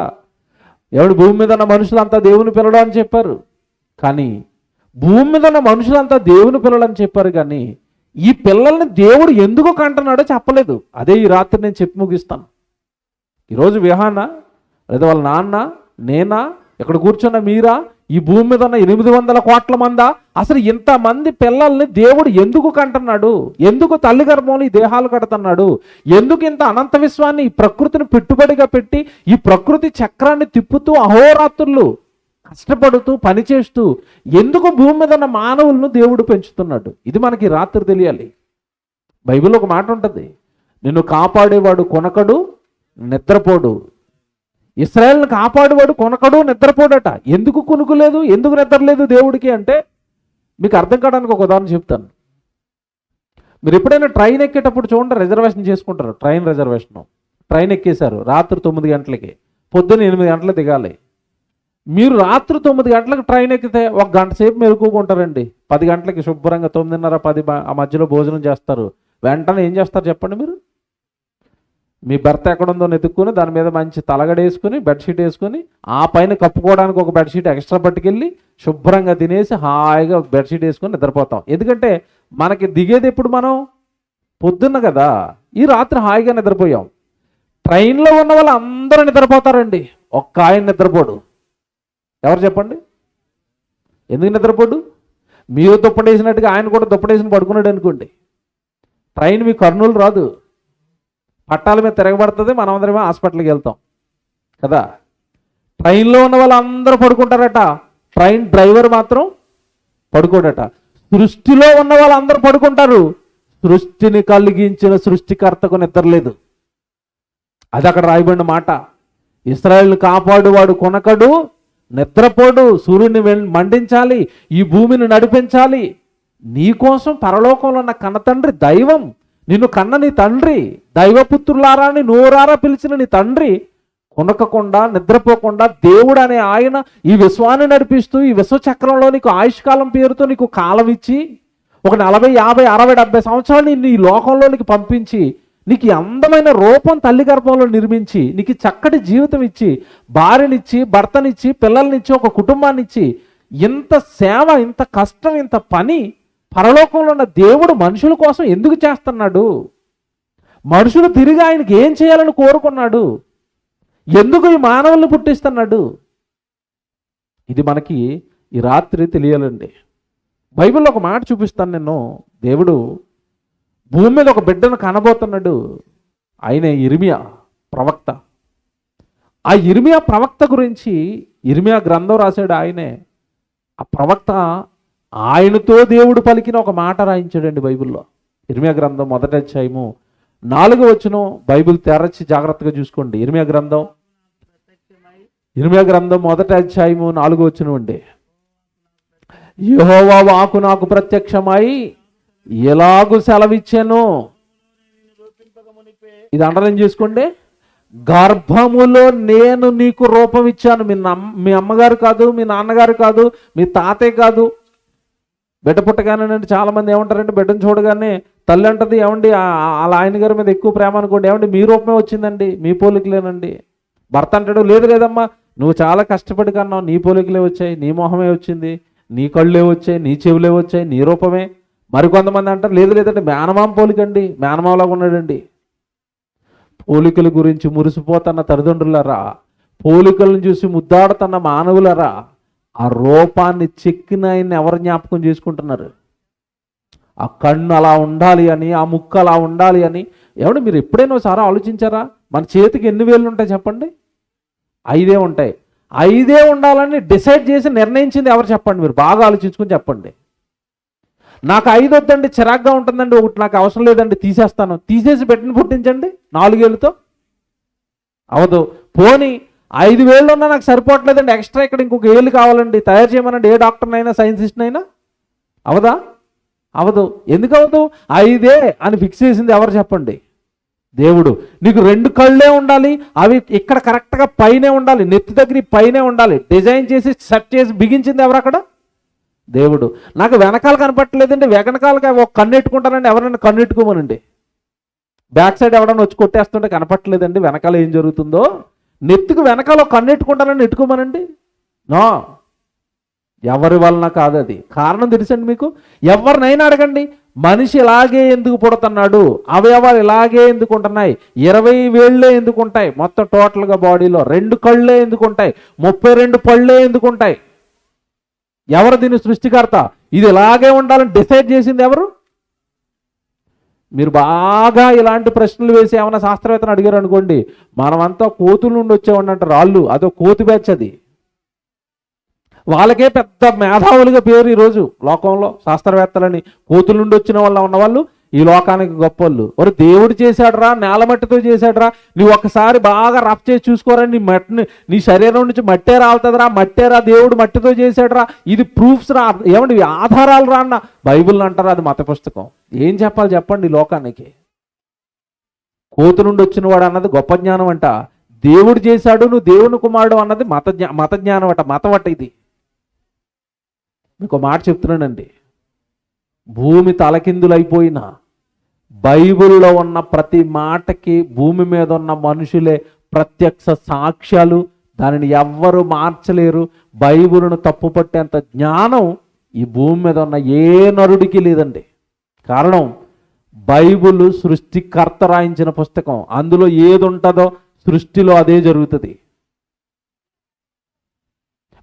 ఎవడు భూమి మీద ఉన్న మనుషులంతా దేవుని పిల్లడు అని చెప్పారు. కానీ భూమి మీద ఉన్న మనుషులంతా దేవుని పిల్లలు అని చెప్పారు, కానీ ఈ పిల్లల్ని దేవుడు ఎందుకు కంటున్నాడో చెప్పలేదు. అదే ఈ రాత్రి నేను చెప్పి ముగిస్తాను. ఈరోజు విహానా లేదా వాళ్ళ నాన్న, నేనా, ఇక్కడ కూర్చున్న మీరా, ఈ భూమి మీద ఉన్న 800 కోట్ల మందా, అసలు ఇంతమంది పిల్లల్ని దేవుడు ఎందుకు కంటున్నాడు? ఎందుకు తల్లి గర్భంలో ఈ దేహాలు కడుతున్నాడు? ఎందుకు ఇంత అనంత విశ్వాన్ని, ఈ ప్రకృతిని పెట్టుబడిగా పెట్టి ఈ ప్రకృతి చక్రాన్ని తిప్పుతూ అహోరాత్రులు కష్టపడుతూ పనిచేస్తూ ఎందుకు భూమి మీద ఉన్న మానవులను దేవుడు పెంచుతున్నాడు? ఇది మనకి రాత్రి తెలియాలి. బైబిల్లో ఒక మాట ఉంటుంది, నిన్ను కాపాడేవాడు కొనకడు నిద్రపోడు. ఇశ్రాయేలుని కాపాడేవాడు కొనకడు నిద్రపోడట. ఎందుకు కొనుకోలేదు, ఎందుకు నిద్రలేదు దేవుడికి అంటే, మీకు అర్థం కావడానికి ఒక ఉదాహరణ చెప్తాను. మీరు ఎప్పుడైనా ట్రైన్ ఎక్కేటప్పుడు చూడండి, రిజర్వేషన్ చేసుకుంటారు. ట్రైన్ రిజర్వేషన్, ట్రైన్ ఎక్కేశారు రాత్రి 9 గంటలకి, పొద్దున్న 8 గంటలకు దిగాలి. మీరు రాత్రి 9 గంటలకు ట్రైన్ ఎక్కితే 1 గంట సేపు మెలుకుంటారండి. 10 గంటలకి శుభ్రంగా 9:30, 10 ఆ మధ్యలో భోజనం చేస్తారు. వెంటనే ఏం చేస్తారు చెప్పండి మీరు? మీ భర్త ఎక్కడుందో వెతుక్కుని దాని మీద మంచి తలగడేసుకుని బెడ్షీట్ వేసుకుని ఆ పైన కప్పుకోవడానికి ఒక బెడ్షీట్ ఎక్స్ట్రా పట్టుకెళ్ళి శుభ్రంగా తినేసి హాయిగా బెడ్షీట్ వేసుకొని నిద్రపోతాం. ఎందుకంటే మనకి దిగేది ఎప్పుడు? మనం పొద్దున్న కదా. ఈ రాత్రి హాయిగా నిద్రపోయాం. ట్రైన్లో ఉన్న వాళ్ళు అందరూ నిద్రపోతారండి, ఒక్క ఆయన నిద్రపోడు. ఎవరు చెప్పండి? ఎందుకు నిద్రపోడు? మీరు దుప్పటేసినట్టుగా ఆయన కూడా దుప్పటేసిన పడుకున్నాడు అనుకోండి, ట్రైన్ మీ కర్నూలు రాదు, పట్టాల మీద తిరగబడుతుంది, మనం అందరమే హాస్పిటల్కి వెళ్తాం కదా. ట్రైన్లో ఉన్న వాళ్ళు అందరూ పడుకుంటారట, ట్రైన్ డ్రైవర్ మాత్రం పడుకోడట. సృష్టిలో ఉన్న వాళ్ళందరూ పడుకుంటారు, సృష్టిని కలిగించిన సృష్టికర్తకు నిద్రలేదు. అది అక్కడ రాయబడిన మాట. ఇశ్రాయేలును కాపాడువాడు కొనకడు, నిద్రపోడు, సూర్యుని మండించాలి, ఈ భూమిని నడిపించాలి. నీకోసం పరలోకంలో ఉన్న కన్న తండ్రి దైవం, నిన్ను కన్న నీ తండ్రి, దైవపుత్రులారా అని నోరారా పిలిచిన నీ తండ్రి కొనకకుండా నిద్రపోకుండా దేవుడు అనే ఆయన ఈ విశ్వాన్ని నడిపిస్తూ ఈ విశ్వచక్రంలో నీకు ఆయుష్కాలం పేరుతో నీకు కాలం ఇచ్చి ఒక 40, 50, 60, 70 సంవత్సరాలు నిన్ను ఈ లోకంలోనికి పంపించి నీకు అందమైన రూపం తల్లి గర్భంలో నిర్మించి నీకు చక్కటి జీవితం ఇచ్చి భార్యనిచ్చి భర్తనిచ్చి పిల్లల్నిచ్చి ఒక కుటుంబాన్ని ఇచ్చి ఇంత సేవ, ఇంత కష్టం, ఇంత పని పరలోకంలో ఉన్న దేవుడు మనుషుల కోసం ఎందుకు చేస్తున్నాడు? మనుషులు తిరిగి ఆయనకి ఏం చేయాలని కోరుకున్నాడు? ఎందుకు ఈ మానవుల్ని పుట్టిస్తున్నాడు? ఇది మనకి ఈ రాత్రి తెలియాలండి. బైబిల్లో ఒక మాట చూపిస్తాను నేను. దేవుడు భూమి మీద ఒక బిడ్డను కనబోతున్నాడు. ఆయనే ఇర్మియా ప్రవక్త. ఆ ఇర్మియా ప్రవక్త గురించి ఇర్మియా గ్రంథం రాశాడు ఆయనే. ఆ ప్రవక్త ఆయనతో దేవుడు పలికిన ఒక మాట రాయించాడండి బైబిల్లో. ఇర్మియా గ్రంథం 1వ అధ్యాయము 4వ వచనం బైబిల్ తెరచి జాగ్రత్తగా చూసుకోండి. ఇర్మియా గ్రంథం 1వ అధ్యాయము 4వ వచనం అండి. యెహోవా వాక్కు నాకు ప్రత్యక్షమై ఎలాగు సెలవిచ్చాను. ఇది అండర్లైన్ చేసుకోండి. గర్భములో నేను నీకు రూపం ఇచ్చాను. మీ అమ్మగారు కాదు, మీ నాన్నగారు కాదు, మీ తాతయ్య కాదు. బిడ్డ పుట్టగానేనండి చాలామంది ఏమంటారంటే బిడ్డను చూడగానే తల్లి అంటది, ఏమండి వాళ్ళ ఆయన గారి మీద ఎక్కువ ప్రేమ అనుకోండి, ఏమండి మీ రూపమే వచ్చిందండి, మీ పోలికలేనండి. భర్త అంటాడు, లేదు లేదమ్మా నువ్వు చాలా కష్టపడి కన్నావు, నీ పోలికలే వచ్చాయి, నీ మొహమే వచ్చింది, నీ కళ్ళే వచ్చాయి, నీ చెవులే వచ్చాయి, నీ రూపమే. మరికొంతమంది అంటారు, లేదు లేదంటే మేనమామ పోలికండి, మేనమామలాగా ఉన్నాడండి. పోలికల గురించి మురిసిపోతున్న తల్లిదండ్రులరా, పోలికలను చూసి ముద్దాడుతున్న మానవులరా, ఆ రూపాన్ని చెక్కిన ఆయన్ని ఎవరు జ్ఞాపకం చేసుకుంటున్నారు? ఆ కన్ను అలా ఉండాలి అని, ఆ ముక్కు అలా ఉండాలి అని. ఏమంటే మీరు ఎప్పుడైనా ఒకసారి ఆలోచించారా? మన చేతికి ఎన్ని వేళ్ళు ఉంటాయి చెప్పండి? 5 ఉంటాయి. 5 ఉండాలని డిసైడ్ చేసి నిర్ణయించింది ఎవరు చెప్పండి? మీరు బాగా ఆలోచించుకొని చెప్పండి. నాకు 5 వద్దండి, చిరాగ్గా ఉంటుందండి, ఒకటి నాకు అవసరం లేదండి, తీసేస్తాను. తీసేసి బిడ్డను పుట్టించండి 4 ఏళ్ళతో. అవదు. పోనీ 5 వేళ్ళు ఉన్నా నాకు సరిపోవట్లేదండి, ఎక్స్ట్రా ఇక్కడ ఇంకొక ఏళ్ళు కావాలండి, తయారు చేయమనండి, ఏ డాక్టర్నైనా సైంటిస్ట్నైనా. అవదా? అవదు. ఎందుకు అవదు? 5 అని ఫిక్స్ చేసింది ఎవరు చెప్పండి? దేవుడు. నీకు 2 కళ్ళే ఉండాలి, అవి ఇక్కడ కరెక్ట్గా పైనే ఉండాలి, నెత్తి దగ్గర పైనే ఉండాలి, డిజైన్ చేసి సెట్ చేసి బిగించింది ఎవరు అక్కడ? దేవుడు. నాకు వెనకాల కనపట్టలేదండి, వెనకాలకి ఒక కన్ను ఎట్టుకుంటానండి, ఎవరైనా కన్ను ఎట్టుకోమనండి. బ్యాక్ సైడ్ ఎవడన్నా వచ్చి కొట్టేస్తుంటే కనపట్టలేదండి వెనకాల ఏం జరుగుతుందో, నెత్తికి వెనకాల ఒక కన్ను ఎట్టుకుంటానని ఎట్టుకోమనండి. నో, ఎవరి వలన కాదు. అది కారణం తెలుసండి మీకు? ఎవరినైనా అడగండి, మనిషి ఇలాగే ఎందుకు పుడుతున్నాడు, అవయవాలు ఇలాగే ఎందుకు ఉంటున్నాయి, 20 వేళ్ళే ఎందుకు ఉంటాయి, మొత్తం టోటల్గా బాడీలో 2 కళ్ళే ఎందుకు ఉంటాయి, 32 పళ్ళే ఎందుకు ఉంటాయి? ఎవరు దీని సృష్టికర్త? ఇది ఇలాగే ఉండాలని డిసైడ్ చేసింది ఎవరు? మీరు బాగా ఇలాంటి ప్రశ్నలు వేసి ఏమైనా శాస్త్రవేత్తను అడిగారు అనుకోండి, మనమంతా కోతుల నుండి వచ్చేవాడిని అంటారు రాళ్ళు, అదో కోతి బ్యాచ్. అది వాళ్ళకే పెద్ద మేధావులుగా పేరు ఈరోజు లోకంలో. శాస్త్రవేత్తలని కోతుల నుండి వచ్చిన వాళ్ళు ఉన్నవాళ్ళు ఈ లోకానికి గొప్పవాళ్ళు. మరి దేవుడు చేశాడురా, నేల మట్టితో చేశాడురా, నువ్వు ఒకసారి బాగా రఫ్ చేసి చూసుకోరా, నీ శరీరం నుంచి మట్టే రాలుతుందిరా, మట్టేరా, దేవుడు మట్టితో చేశాడురా, ఇది ప్రూఫ్స్ రా, ఏమండి ఆధారాలు రా అన్న బైబిల్ అంటారా? అది మత పుస్తకం. ఏం చెప్పాలి చెప్పండి లోకానికి? కోతు నుండి వచ్చిన వాడు అన్నది గొప్ప జ్ఞానం అంట, దేవుడు చేశాడు నువ్వు దేవుని కుమారుడు అన్నది మత జ్ఞానం అట, మతం అట. ఇది మీకు మాట చెప్తున్నానండి, భూమి తలకిందులైపోయినా బైబిల్లో ఉన్న ప్రతి మాటకి భూమి మీద ఉన్న మనుషులే ప్రత్యక్ష సాక్ష్యాలు. దానిని ఎవ్వరు మార్చలేరు. బైబిల్ను తప్పుపట్టేంత జ్ఞానం ఈ భూమి మీద ఉన్న ఏ నరుడికి లేదండి. కారణం, బైబిల్ సృష్టికర్త రాయించిన పుస్తకం. అందులో ఏది ఉంటుందో సృష్టిలో అదే జరుగుతుంది.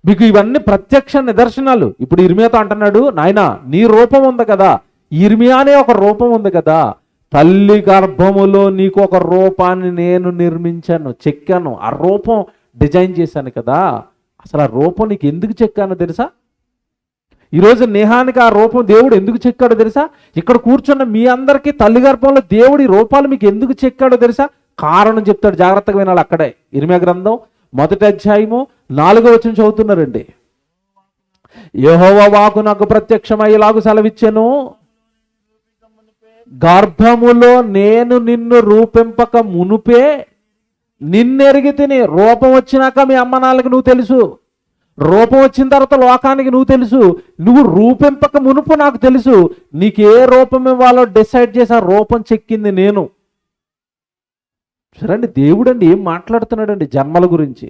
మీకు ఇవన్నీ ప్రత్యక్ష నిదర్శనాలు. ఇప్పుడు ఇర్మియాతో అంటున్నాడు, నాయనా నీ రూపం ఉంది కదా, ఇర్మియా అనే ఒక రూపం ఉంది కదా, తల్లి గర్భములో నీకు ఒక రూపాన్ని నేను నిర్మించాను, చెక్కాను. ఆ రూపం డిజైన్ చేశాను కదా, అసలు ఆ రూపం నీకు ఎందుకు చెక్కానో తెలుసా? ఈరోజు నేహానికి ఆ రూపం దేవుడు ఎందుకు చెక్కాడో తెలుసా? ఇక్కడ కూర్చున్న మీ అందరికీ తల్లి గర్భంలో దేవుడి రూపాలు మీకు ఎందుకు చెక్కాడో తెలుసా? కారణం చెప్తాడు, జాగ్రత్తగా వినాలి. అక్కడే ఇర్మీయా గ్రంథం 1వ అధ్యాయము 4వ వచనం చదువుతున్నారండి. యెహోవా వాక్కు నాకు ప్రత్యక్షమై ఇలాగు సెలవిచ్చెను, గర్భములో నేను నిన్ను రూపింపక మునుపే నిన్నెరిగి తిని. రూపం వచ్చినాక మీ అమ్మ నాన్నకి నువ్వు తెలుసు, రూపం వచ్చిన తర్వాత లోకానికి నువ్వు తెలుసు. నువ్వు రూపింపక మునుపు నాకు తెలుసు. నీకు ఏ రూపం ఇవ్వాలో డిసైడ్ చేసి ఆ రూపం చెక్కింది నేను. సరే అండి, దేవుడు అండి ఏం మాట్లాడుతున్నాడండి జన్మల గురించి.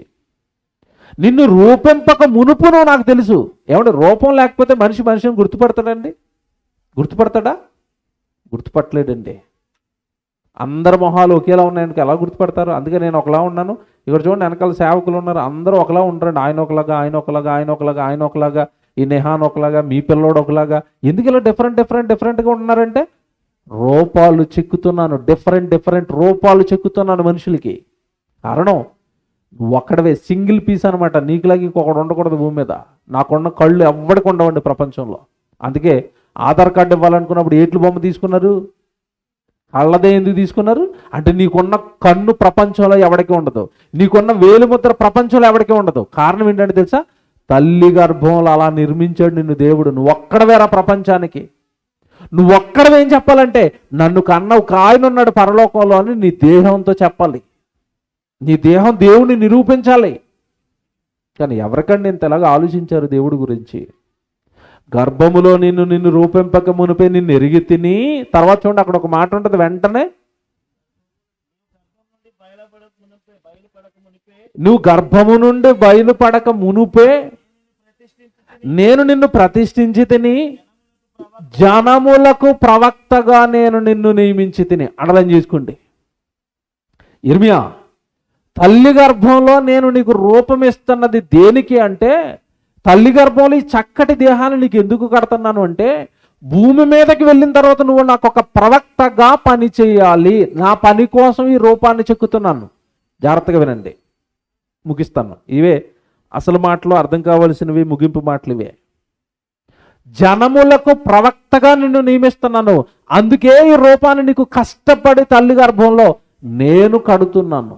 నిన్ను రూపింపక మునుపు నువ్వు నాకు తెలుసు. ఏమంటే రూపం లేకపోతే మనిషిని గుర్తుపడతాడండి? గుర్తుపడతాడా? గుర్తుపట్టలేడండి. అందరి మొహాలు ఒకేలా ఉన్నాయని ఎలా గుర్తుపడతారు? అందుకే నేను ఒకలా ఉన్నాను. ఇక్కడ చూడండి, వెనకాల సేవకులు ఉన్నారు, అందరూ ఒకలా ఉంటారండి. ఆయన ఒకలాగా, ఆయన ఒకలాగా, ఆయన ఒకలాగా, ఆయన ఒకలాగా, ఈ నెహాన్ ఒకలాగా, మీ పిల్లోడు ఒకలాగా. ఎందుకు ఇలా డిఫరెంట్గా ఉన్నారంటే, రూపాలు చెక్కుతున్నాను, డిఫరెంట్ రూపాలు చెక్కుతున్నాను మనుషులకి. కారణం నువ్వు ఒక్కడవే, సింగిల్ పీస్ అనమాట. నీకులాగా ఇంకొకటి ఉండకూడదు భూమి మీద. నాకున్న కళ్ళు ఎవ్వడికి ఉండవండి ప్రపంచంలో. అందుకే ఆధార్ కార్డు ఇవ్వాలనుకున్నప్పుడు ఏట్లు బొమ్మ తీసుకున్నారు? కళ్ళదే ఎందుకు తీసుకున్నారు అంటే, నీకున్న కన్ను ప్రపంచంలో ఎవరికి ఉండదు, నీకున్న వేలిముద్ర ప్రపంచంలో ఎవరికి ఉండదు. కారణం ఏంటంటే తెలుసా? తల్లి గర్భంలో అలా నిర్మించాడు నిన్ను దేవుడు. నువ్వు ఒక్కడవేరా ప్రపంచానికి. నువ్వు ఒక్కడవేం చెప్పాలంటే, నన్ను కన్న ఒక ఆయన ఉన్నాడు పరలోకంలో అని నీ దేహంతో చెప్పాలి. నీ దేహం దేవుడిని నిరూపించాలి. కానీ ఎవరికండి ఇంతలాగా ఆలోచించారు దేవుడి గురించి? గర్భములో నిన్ను రూపింపక మునిపే నిన్ను ఎరిగి తిని. తర్వాత చూడండి, అక్కడ ఒక మాట ఉంటుంది వెంటనే, నువ్వు గర్భము నుండి బయలుపడక మునుపే నేను నిన్ను ప్రతిష్ఠించి తిని, జనములకు ప్రవక్తగా నేను నిన్ను నియమించి తిని. అర్థం చేసుకోండి. ఇర్మీయా, తల్లి గర్భంలో నేను నీకు రూపం ఇస్తున్నది దేనికి అంటే, తల్లి గర్భంలో ఈ చక్కటి దేహాన్ని నీకు ఎందుకు కడుతున్నాను అంటే, భూమి మీదకి వెళ్ళిన తర్వాత నువ్వు నాకు ఒక ప్రవక్తగా పని చేయాలి. నా పని కోసం ఈ రూపాన్ని చెక్కుతున్నాను. జాగ్రత్తగా వినండి, ముగిస్తాను. ఇవే అసలు మాటలు, అర్థం కావలసినవి, ముగింపు మాటలు ఇవే. జనములకు ప్రవక్తగా నిన్ను నియమిస్తున్నాను. అందుకే ఈ రూపాన్ని నీకు కష్టపడి తల్లి గర్భంలో నేను కడుతున్నాను.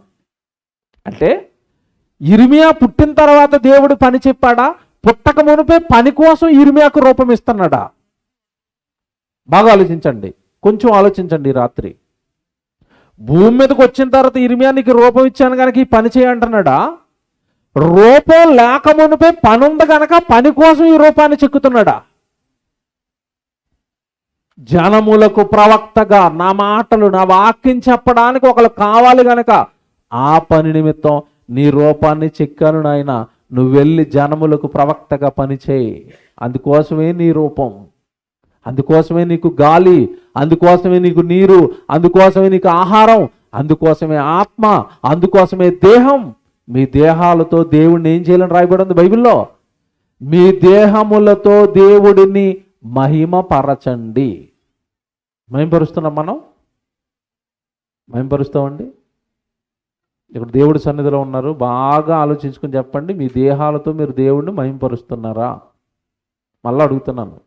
అంటే ఇర్మీయా పుట్టిన తర్వాత దేవుడు పని చెప్పాడా? పుట్టక మునిపే పని కోసం ఇర్మీయాకు రూపం ఇస్తున్నాడా? బాగా ఆలోచించండి, కొంచెం ఆలోచించండి ఈ రాత్రి. భూమి మీదకి వచ్చిన తర్వాత ఇర్మీయా నీకు రూపం ఇచ్చాను కనుక ఈ పని చేయంటున్నాడా? రూపం లేక మునిపే పని ఉంది కనుక పని కోసం ఈ రూపాన్ని చెక్కుతున్నాడా? జనములకు ప్రవక్తగా నా మాటలు, నా వాక్యం చెప్పడానికి ఒకరు కావాలి గనక ఆ పని నిమిత్తం నీ రూపాన్ని చెక్కాను నాయన. నువ్వు వెళ్ళి జనములకు ప్రవక్తగా పనిచేయి. అందుకోసమే నీ రూపం, అందుకోసమే నీకు గాలి, అందుకోసమే నీకు నీరు, అందుకోసమే నీకు ఆహారం, అందుకోసమే ఆత్మ, అందుకోసమే దేహం. మీ దేహాలతో దేవుడిని ఏం చేయాలని రాయబడి ఉంది బైబిల్లో? మీ దేహములతో దేవుడిని మహిమపరచండి. మహిమపరుస్తున్నాం మనం? మహిమపరుస్తామండి. ఇక్కడ దేవుడి సన్నిధిలో ఉన్నారు, బాగా ఆలోచించుకుని చెప్పండి, మీ దేహాలతో మీరు దేవుడిని మహిమపరుస్తున్నారా? మళ్ళీ అడుగుతున్నాను,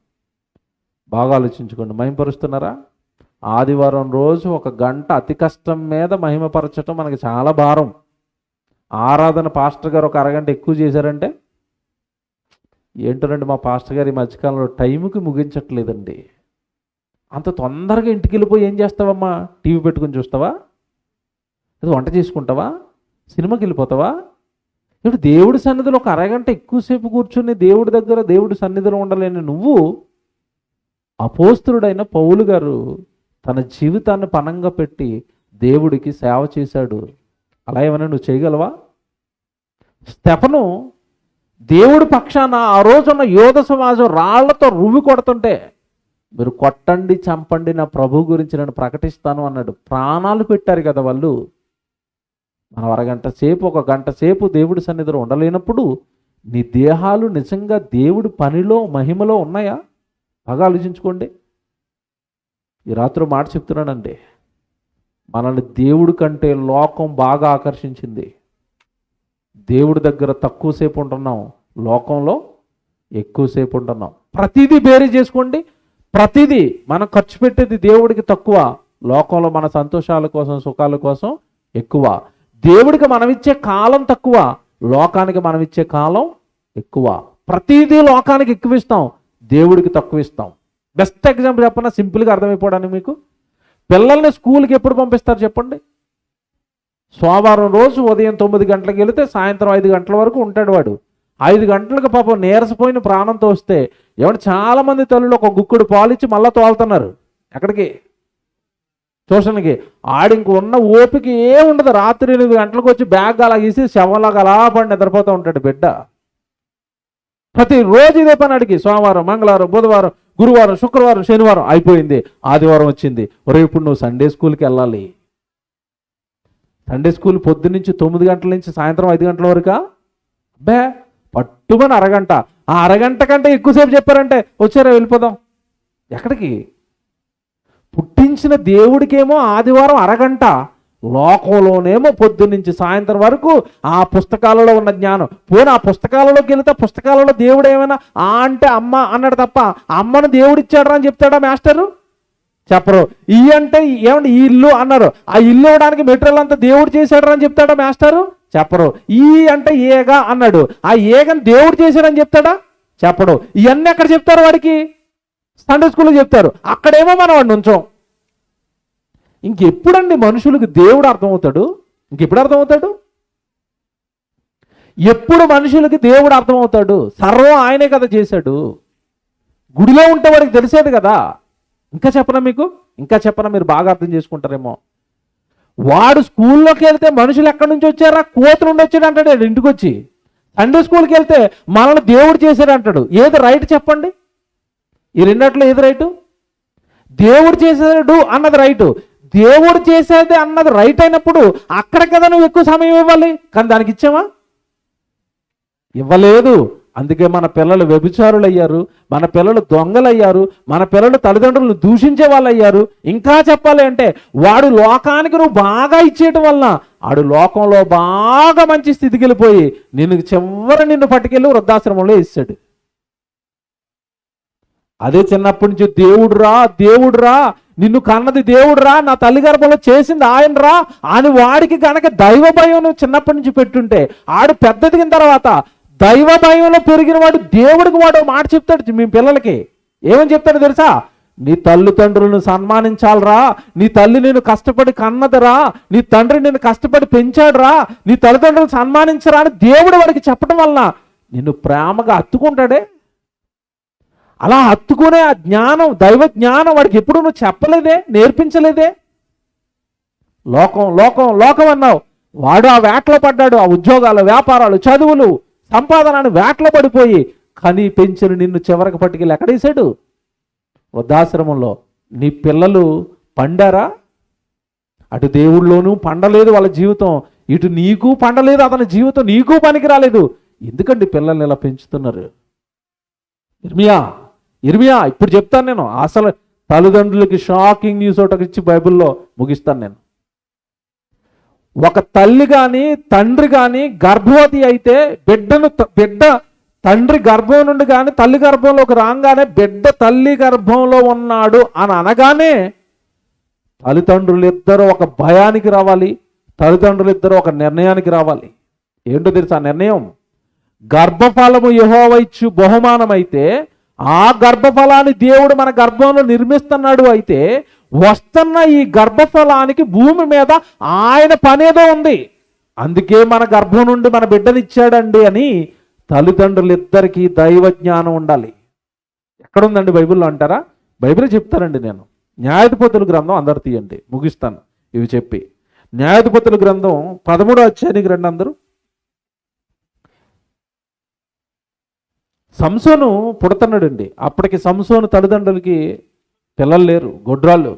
బాగా ఆలోచించుకోండి. మహిమపరుస్తున్నారా? ఆదివారం రోజు 1 గంట అతి కష్టం మీద మహిమపరచటం మనకి చాలా భారం. ఆరాధన పాస్టర్ గారు 1 అరగంట ఎక్కువ చేశారంటే, ఏంటోనండి మా పాస్టర్ గారు ఈ మధ్యకాలంలో టైంకి ముగించట్లేదండి. అంత తొందరగా ఇంటికి వెళ్ళిపోయి ఏం చేస్తావమ్మా? టీవీ పెట్టుకుని చూస్తావా? అది వంట చేసుకుంటావా? సినిమాకి వెళ్ళిపోతావా? ఇప్పుడు దేవుడి సన్నిధిలో 1 అరగంట ఎక్కువసేపు కూర్చుని దేవుడి దగ్గర దేవుడి సన్నిధిలో ఉండలేని నువ్వు, అపోస్తలుడైన పౌలు గారు తన జీవితాన్ని పణంగా పెట్టి దేవుడికి సేవ చేశాడు. అలా ఏమైనా నువ్వు చేయగలవా? స్టెఫను దేవుడి పక్షాన ఆ రోజున్న యోధ సమాజం రాళ్లతో రువ్వి కొడుతుంటే, మీరు కొట్టండి చంపండి నా ప్రభు గురించి నేను ప్రకటిస్తాను అన్నాడు. ప్రాణాలు పెట్టారు కదా వాళ్ళు. మనం 1 గంట సేపు 1 గంట సేపు దేవుడి సన్నిధిలో ఉండలేనప్పుడు నీ దేహాలు నిజంగా దేవుడి పనిలో మహిమలో ఉన్నాయా? బాగా ఆలోచించుకోండి. ఈ రాత్రి మాట చెప్తున్నానండి, మనల్ని దేవుడి కంటే లోకం బాగా ఆకర్షించింది. దేవుడి దగ్గర తక్కువసేపు ఉంటున్నాం, లోకంలో ఎక్కువసేపు ఉంటున్నాం. ప్రతిదీ బేరీ చేసుకోండి. ప్రతిదీ మనం ఖర్చు పెట్టేది దేవుడికి తక్కువ, లోకంలో మన సంతోషాల కోసం సుఖాల కోసం ఎక్కువ. దేవుడికి మనం ఇచ్చే కాలం తక్కువ, లోకానికి మనం ఇచ్చే కాలం ఎక్కువ. ప్రతిదీ లోకానికి ఎక్కువ ఇస్తాం, దేవుడికి తక్కువ ఇస్తాం. బెస్ట్ ఎగ్జాంపుల్ చెప్పన్నా, సింపుల్గా అర్థమైపోవడానికి మీకు. పిల్లల్ని స్కూల్కి ఎప్పుడు పంపిస్తారు చెప్పండి? సోమవారం రోజు ఉదయం 9 గంటలకు వెళితే సాయంత్రం 5 గంటల వరకు ఉంటాడు వాడు. 5 గంటలకు పాపం నీరసపోయిన ప్రాణంతో వస్తే ఏమంటే చాలామంది తల్లులు ఒక గుక్కుడు పాలిచ్చి మళ్ళీ తోలుతున్నారు ఎక్కడికి, ట్యూషన్కి. ఆడింక ఉన్న ఓపిక ఏముండదు. రాత్రి 8 గంటలకు వచ్చి బ్యాగ్ అలా గీసి శవంలాగా అలా పడి నిద్రపోతూ ఉంటాడు బిడ్డ. ప్రతిరోజు ఇదే పని అడిగి. సోమవారం, మంగళవారం, బుధవారం, గురువారం, శుక్రవారం, శనివారం అయిపోయింది, ఆదివారం వచ్చింది. ఇప్పుడు నువ్వు సండే స్కూల్కి వెళ్ళాలి. సండే స్కూల్ పొద్దున్నుంచి 9 గంటల నుంచి సాయంత్రం 5 గంటల వరకా? అబ్బే పట్టుమని అరగంట. ఆ అరగంట కంటే ఎక్కువసేపు చెప్పారంటే వచ్చారా వెళ్ళిపోదాం. ఎక్కడికి? పుట్టించిన దేవుడికేమో ఆదివారం అరగంట, లోకంలోనేమో పొద్దున్నుంచి సాయంత్రం వరకు ఆ పుస్తకాలలో ఉన్న జ్ఞానం. పోనీ ఆ పుస్తకాలలోకి వెళితే పుస్తకాలలో దేవుడు ఏమైనా ఆ అంటే అమ్మ అన్నాడు తప్ప అమ్మను దేవుడు ఇచ్చాడు అని చెప్తాడా మాస్టరు? చెప్పరు. ఈ అంటే ఏమంటే ఈ ఇల్లు అన్నారు, ఆ ఇల్లు ఇవ్వడానికి మెటీరియల్ అంతా దేవుడు చేశాడు అని చెప్తాడా మాస్టరు? చెప్పరు. ఈ అంటే ఏగా అన్నాడు, ఆ ఏగని దేవుడు చేశాడని చెప్తాడా? చెప్పడు. ఇవన్నీ ఎక్కడ చెప్తారు వాడికి? సండే స్కూల్లో చెప్తారు. అక్కడేమో మనం వాడిని ఉంచాం. ఇంకెప్పుడండి మనుషులకు దేవుడు అర్థమవుతాడు? ఇంకెప్పుడు అర్థమవుతాడు? ఎప్పుడు మనుషులకి దేవుడు అర్థమవుతాడు? సర్వం ఆయనే కదా చేశాడు. గుడిలో ఉంటే వాడికి తెలిసేది కదా. ఇంకా చెప్పనా మీకు? ఇంకా చెప్పనా? మీరు బాగా అర్థం చేసుకుంటారేమో. వాడు స్కూల్లోకి వెళ్తే మనుషులు ఎక్కడి నుంచి వచ్చారా? కోతులు నుండి వచ్చాడు అంటాడు ఇంటికి వచ్చి. సండే స్కూల్కి వెళ్తే మనల్ని దేవుడు చేశాడు అంటాడు. ఏది రైట్ చెప్పండి? ఈ రెండట్లో ఏది రైటు? దేవుడు చేశాడు అన్నది రైటు. దేవుడు చేసేది అన్నది రైట్ అయినప్పుడు అక్కడ కదా నువ్వు ఎక్కువ సమయం ఇవ్వాలి. కానీ దానికి ఇచ్చావా? ఇవ్వలేదు. అందుకే మన పిల్లలు వ్యభిచారులు అయ్యారు, మన పిల్లలు దొంగలు అయ్యారు, మన పిల్లలు తల్లిదండ్రులను దూషించే వాళ్ళు అయ్యారు. ఇంకా చెప్పాలి అంటే వాడు లోకానికి నువ్వు బాగా ఇచ్చేయటం వలన ఆడు లోకంలో బాగా మంచి స్థితికి వెళ్ళిపోయి నిన్ను పట్టుకెళ్ళి వృద్ధాశ్రమంలో వేసాడు. అదే చిన్నప్పటి నుంచి దేవుడురా నిన్ను కన్నది దేవుడురా, నా తల్లి గర్భంలో చేసింది ఆయనరా అని వాడికి గనక దైవ భయం నువ్వు చిన్నప్పటి నుంచి పెట్టుంటే ఆడు పెద్ద దిగిన తర్వాత దైవ భయంలో పెరిగిన వాడు దేవుడికి వాడు మాట చెప్తాడు మీ పిల్లలకి. ఏమని చెప్తాడు తెలుసా? నీ తల్లిదండ్రులను సన్మానించాలరా, నీ తల్లి నేను కష్టపడి కన్నదరా, నీ తండ్రి నేను కష్టపడి పెంచాడురా, నీ తల్లిదండ్రులను సన్మానించరా అని దేవుడు వాడికి చెప్పడం వలన నిన్ను ప్రేమగా హత్తుకుంటాడే. అలా హత్తుకునే ఆ జ్ఞానం, దైవ జ్ఞానం వాడికి ఎప్పుడు నువ్వు చెప్పలేదే, నేర్పించలేదే. లోకం అన్నావు. వాడు ఆ వేటలో పడ్డాడు. ఆ ఉద్యోగాలు, వ్యాపారాలు, చదువులు, సంపాదనని వేటలో పడిపోయి కని పెంచిన నిన్ను చివరికి పట్టుకెళ్ళి ఎక్కడేసాడు? వృద్ధాశ్రమంలో. నీ పిల్లలు పండారా? అటు దేవుళ్ళలోనూ పండలేదు వాళ్ళ జీవితం, ఇటు నీకు పండలేదు అతని జీవితం, నీకు పనికి రాలేదు. ఎందుకండి పిల్లల్ని ఇలా పెంచుతున్నారు? ఇర్మియా ఇప్పుడు చెప్తాను నేను. అసలు తల్లిదండ్రులకి షాకింగ్ న్యూస్ ఒకటి ఇచ్చి బైబిల్లో ముగిస్తాను నేను. ఒక తల్లి కానీ తండ్రి కానీ గర్భవతి అయితే బిడ్డ తండ్రి గర్భం నుండి కానీ తల్లి గర్భంలోకి రాగానే బిడ్డ తల్లి గర్భంలో ఉన్నాడు అని అనగానే తల్లిదండ్రులు ఇద్దరు ఒక భయానికి రావాలి, తల్లిదండ్రులు ఇద్దరు ఒక నిర్ణయానికి రావాలి. ఏంటో తెలుసా నిర్ణయం? గర్భఫలము యెహోవా ఇచ్చు బహుమానం అయితే ఆ గర్భఫలాన్ని దేవుడు మన గర్భంలో నిర్మిస్తున్నాడు. అయితే వస్తున్న ఈ గర్భఫలానికి భూమి మీద ఆయన పనేదో ఉంది. అందుకే మన గర్భం నుండి మన బిడ్డనిచ్చాడండి అని తల్లిదండ్రులు ఇద్దరికీ దైవ జ్ఞానం ఉండాలి. ఎక్కడుందండి బైబిల్లో అంటారా? బైబిల్ చెప్తానండి నేను. న్యాయాధిపతుల గ్రంథం అందరు తీయండి, ముగిస్తాను ఇవి చెప్పి. న్యాయాధిపతుల గ్రంథం 13వ అధ్యాయానికి రండి అందరూ. సంసోను పుడుతున్నాడండి. అప్పటికి సంసోను తల్లిదండ్రులకి పిల్లలు లేరు, గొడ్రాళ్ళు.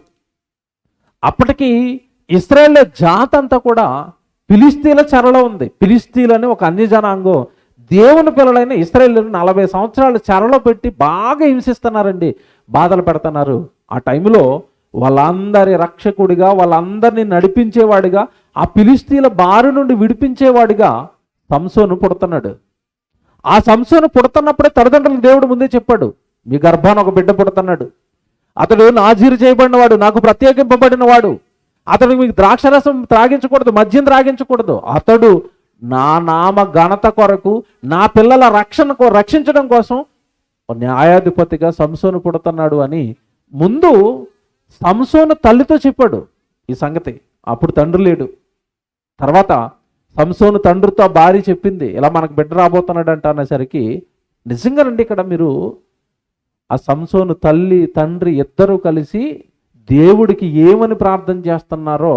అప్పటికి ఇశ్రాయేలు జాతి అంతా కూడా ఫిలిస్తీన్ల చెరలో ఉంది. ఫిలిస్తీన్లు అని ఒక అన్యజనాంగం దేవుని పిల్లలైన ఇశ్రాయేలు 40 సంవత్సరాలు చెరలో పెట్టి బాగా హింసిస్తున్నారండి, బాధలు పెడుతున్నారు. ఆ టైంలో వాళ్ళందరి రక్షకుడిగా, వాళ్ళందరినీ నడిపించేవాడిగా, ఆ ఫిలిస్తీన్ల బారి నుండి విడిపించేవాడిగా సంసోను పుడుతున్నాడు. ఆ సంసోను పుడుతున్నప్పుడే తల్లిదండ్రులు దేవుడు ముందే చెప్పాడు, మీ గర్భాన ఒక బిడ్డ పుడుతున్నాడు, అతడు నాజీరు చేయబడినవాడు, నాకు ప్రత్యేకింపబడిన వాడు, అతడు మీకు ద్రాక్షరసం త్రాగించకూడదు, మద్యం త్రాగించకూడదు, అతడు నా నామ ఘనత కొరకు, నా పిల్లల రక్షించడం కోసం న్యాయాధిపతిగా సంసోను పుడుతున్నాడు అని ముందు సంసోను తల్లితో చెప్పాడు ఈ సంగతి. అప్పుడు తండ్రి లేడు. తర్వాత సంసోను తండ్రితో భార్య చెప్పింది, ఇలా మనకు బిడ్డ రాబోతున్నాడు అంట అనేసరికి, నిజంగానండి ఇక్కడ మీరు ఆ సంసోను తల్లి తండ్రి ఇద్దరూ కలిసి దేవుడికి ఏమని ప్రార్థన చేస్తున్నారో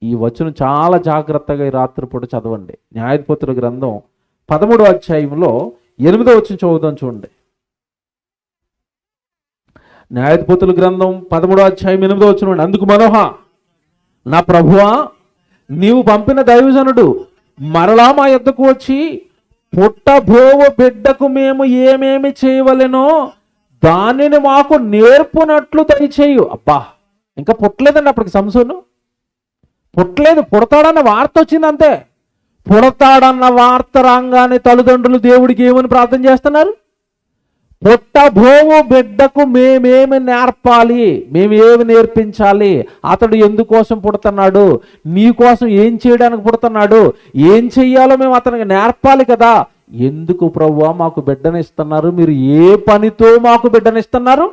ఈ వచనం చాలా జాగ్రత్తగా ఈ రాత్రిపూట చదవండి. న్యాయాధిపతుల గ్రంథం 13వ అధ్యాయంలో 8వ వచనం చదువుదాం చూడండి. న్యాయాధిపతుల గ్రంథం 13వ అధ్యాయం 8వ వచనం. అందుకు మనోహ, నా ప్రభువా, నీవు పంపిన దైవజనుడు మరలా మా యొద్దకు వచ్చి, పుట్టబోవు బిడ్డకు మేము ఏమేమి చేయవలెనో దానిని మాకు నేర్పునట్లు దయచేయు. అబ్బా, ఇంకా పుట్టలేదండి అప్పటికి సంసోను. పుట్టలేదు, పుడతాడన్న వార్త వచ్చింది అంతే. పుడతాడన్న వార్త రాగానే తల్లిదండ్రులు దేవుడికి ఏమని ప్రార్థన చేస్తున్నారు? పుట్టబోవు బిడ్డకు మేమేమి నేర్పాలి, మేమేమి నేర్పించాలి, అతడు ఎందుకోసం పుడుతున్నాడు, నీ కోసం ఏం చేయడానికి పుడుతున్నాడు, ఏం చెయ్యాలో మేము అతనికి నేర్పాలి కదా. ఎందుకు ప్రభువా మాకు బిడ్డనిస్తున్నారు, మీరు ఏ పనితో మాకు బిడ్డనిస్తున్నారు?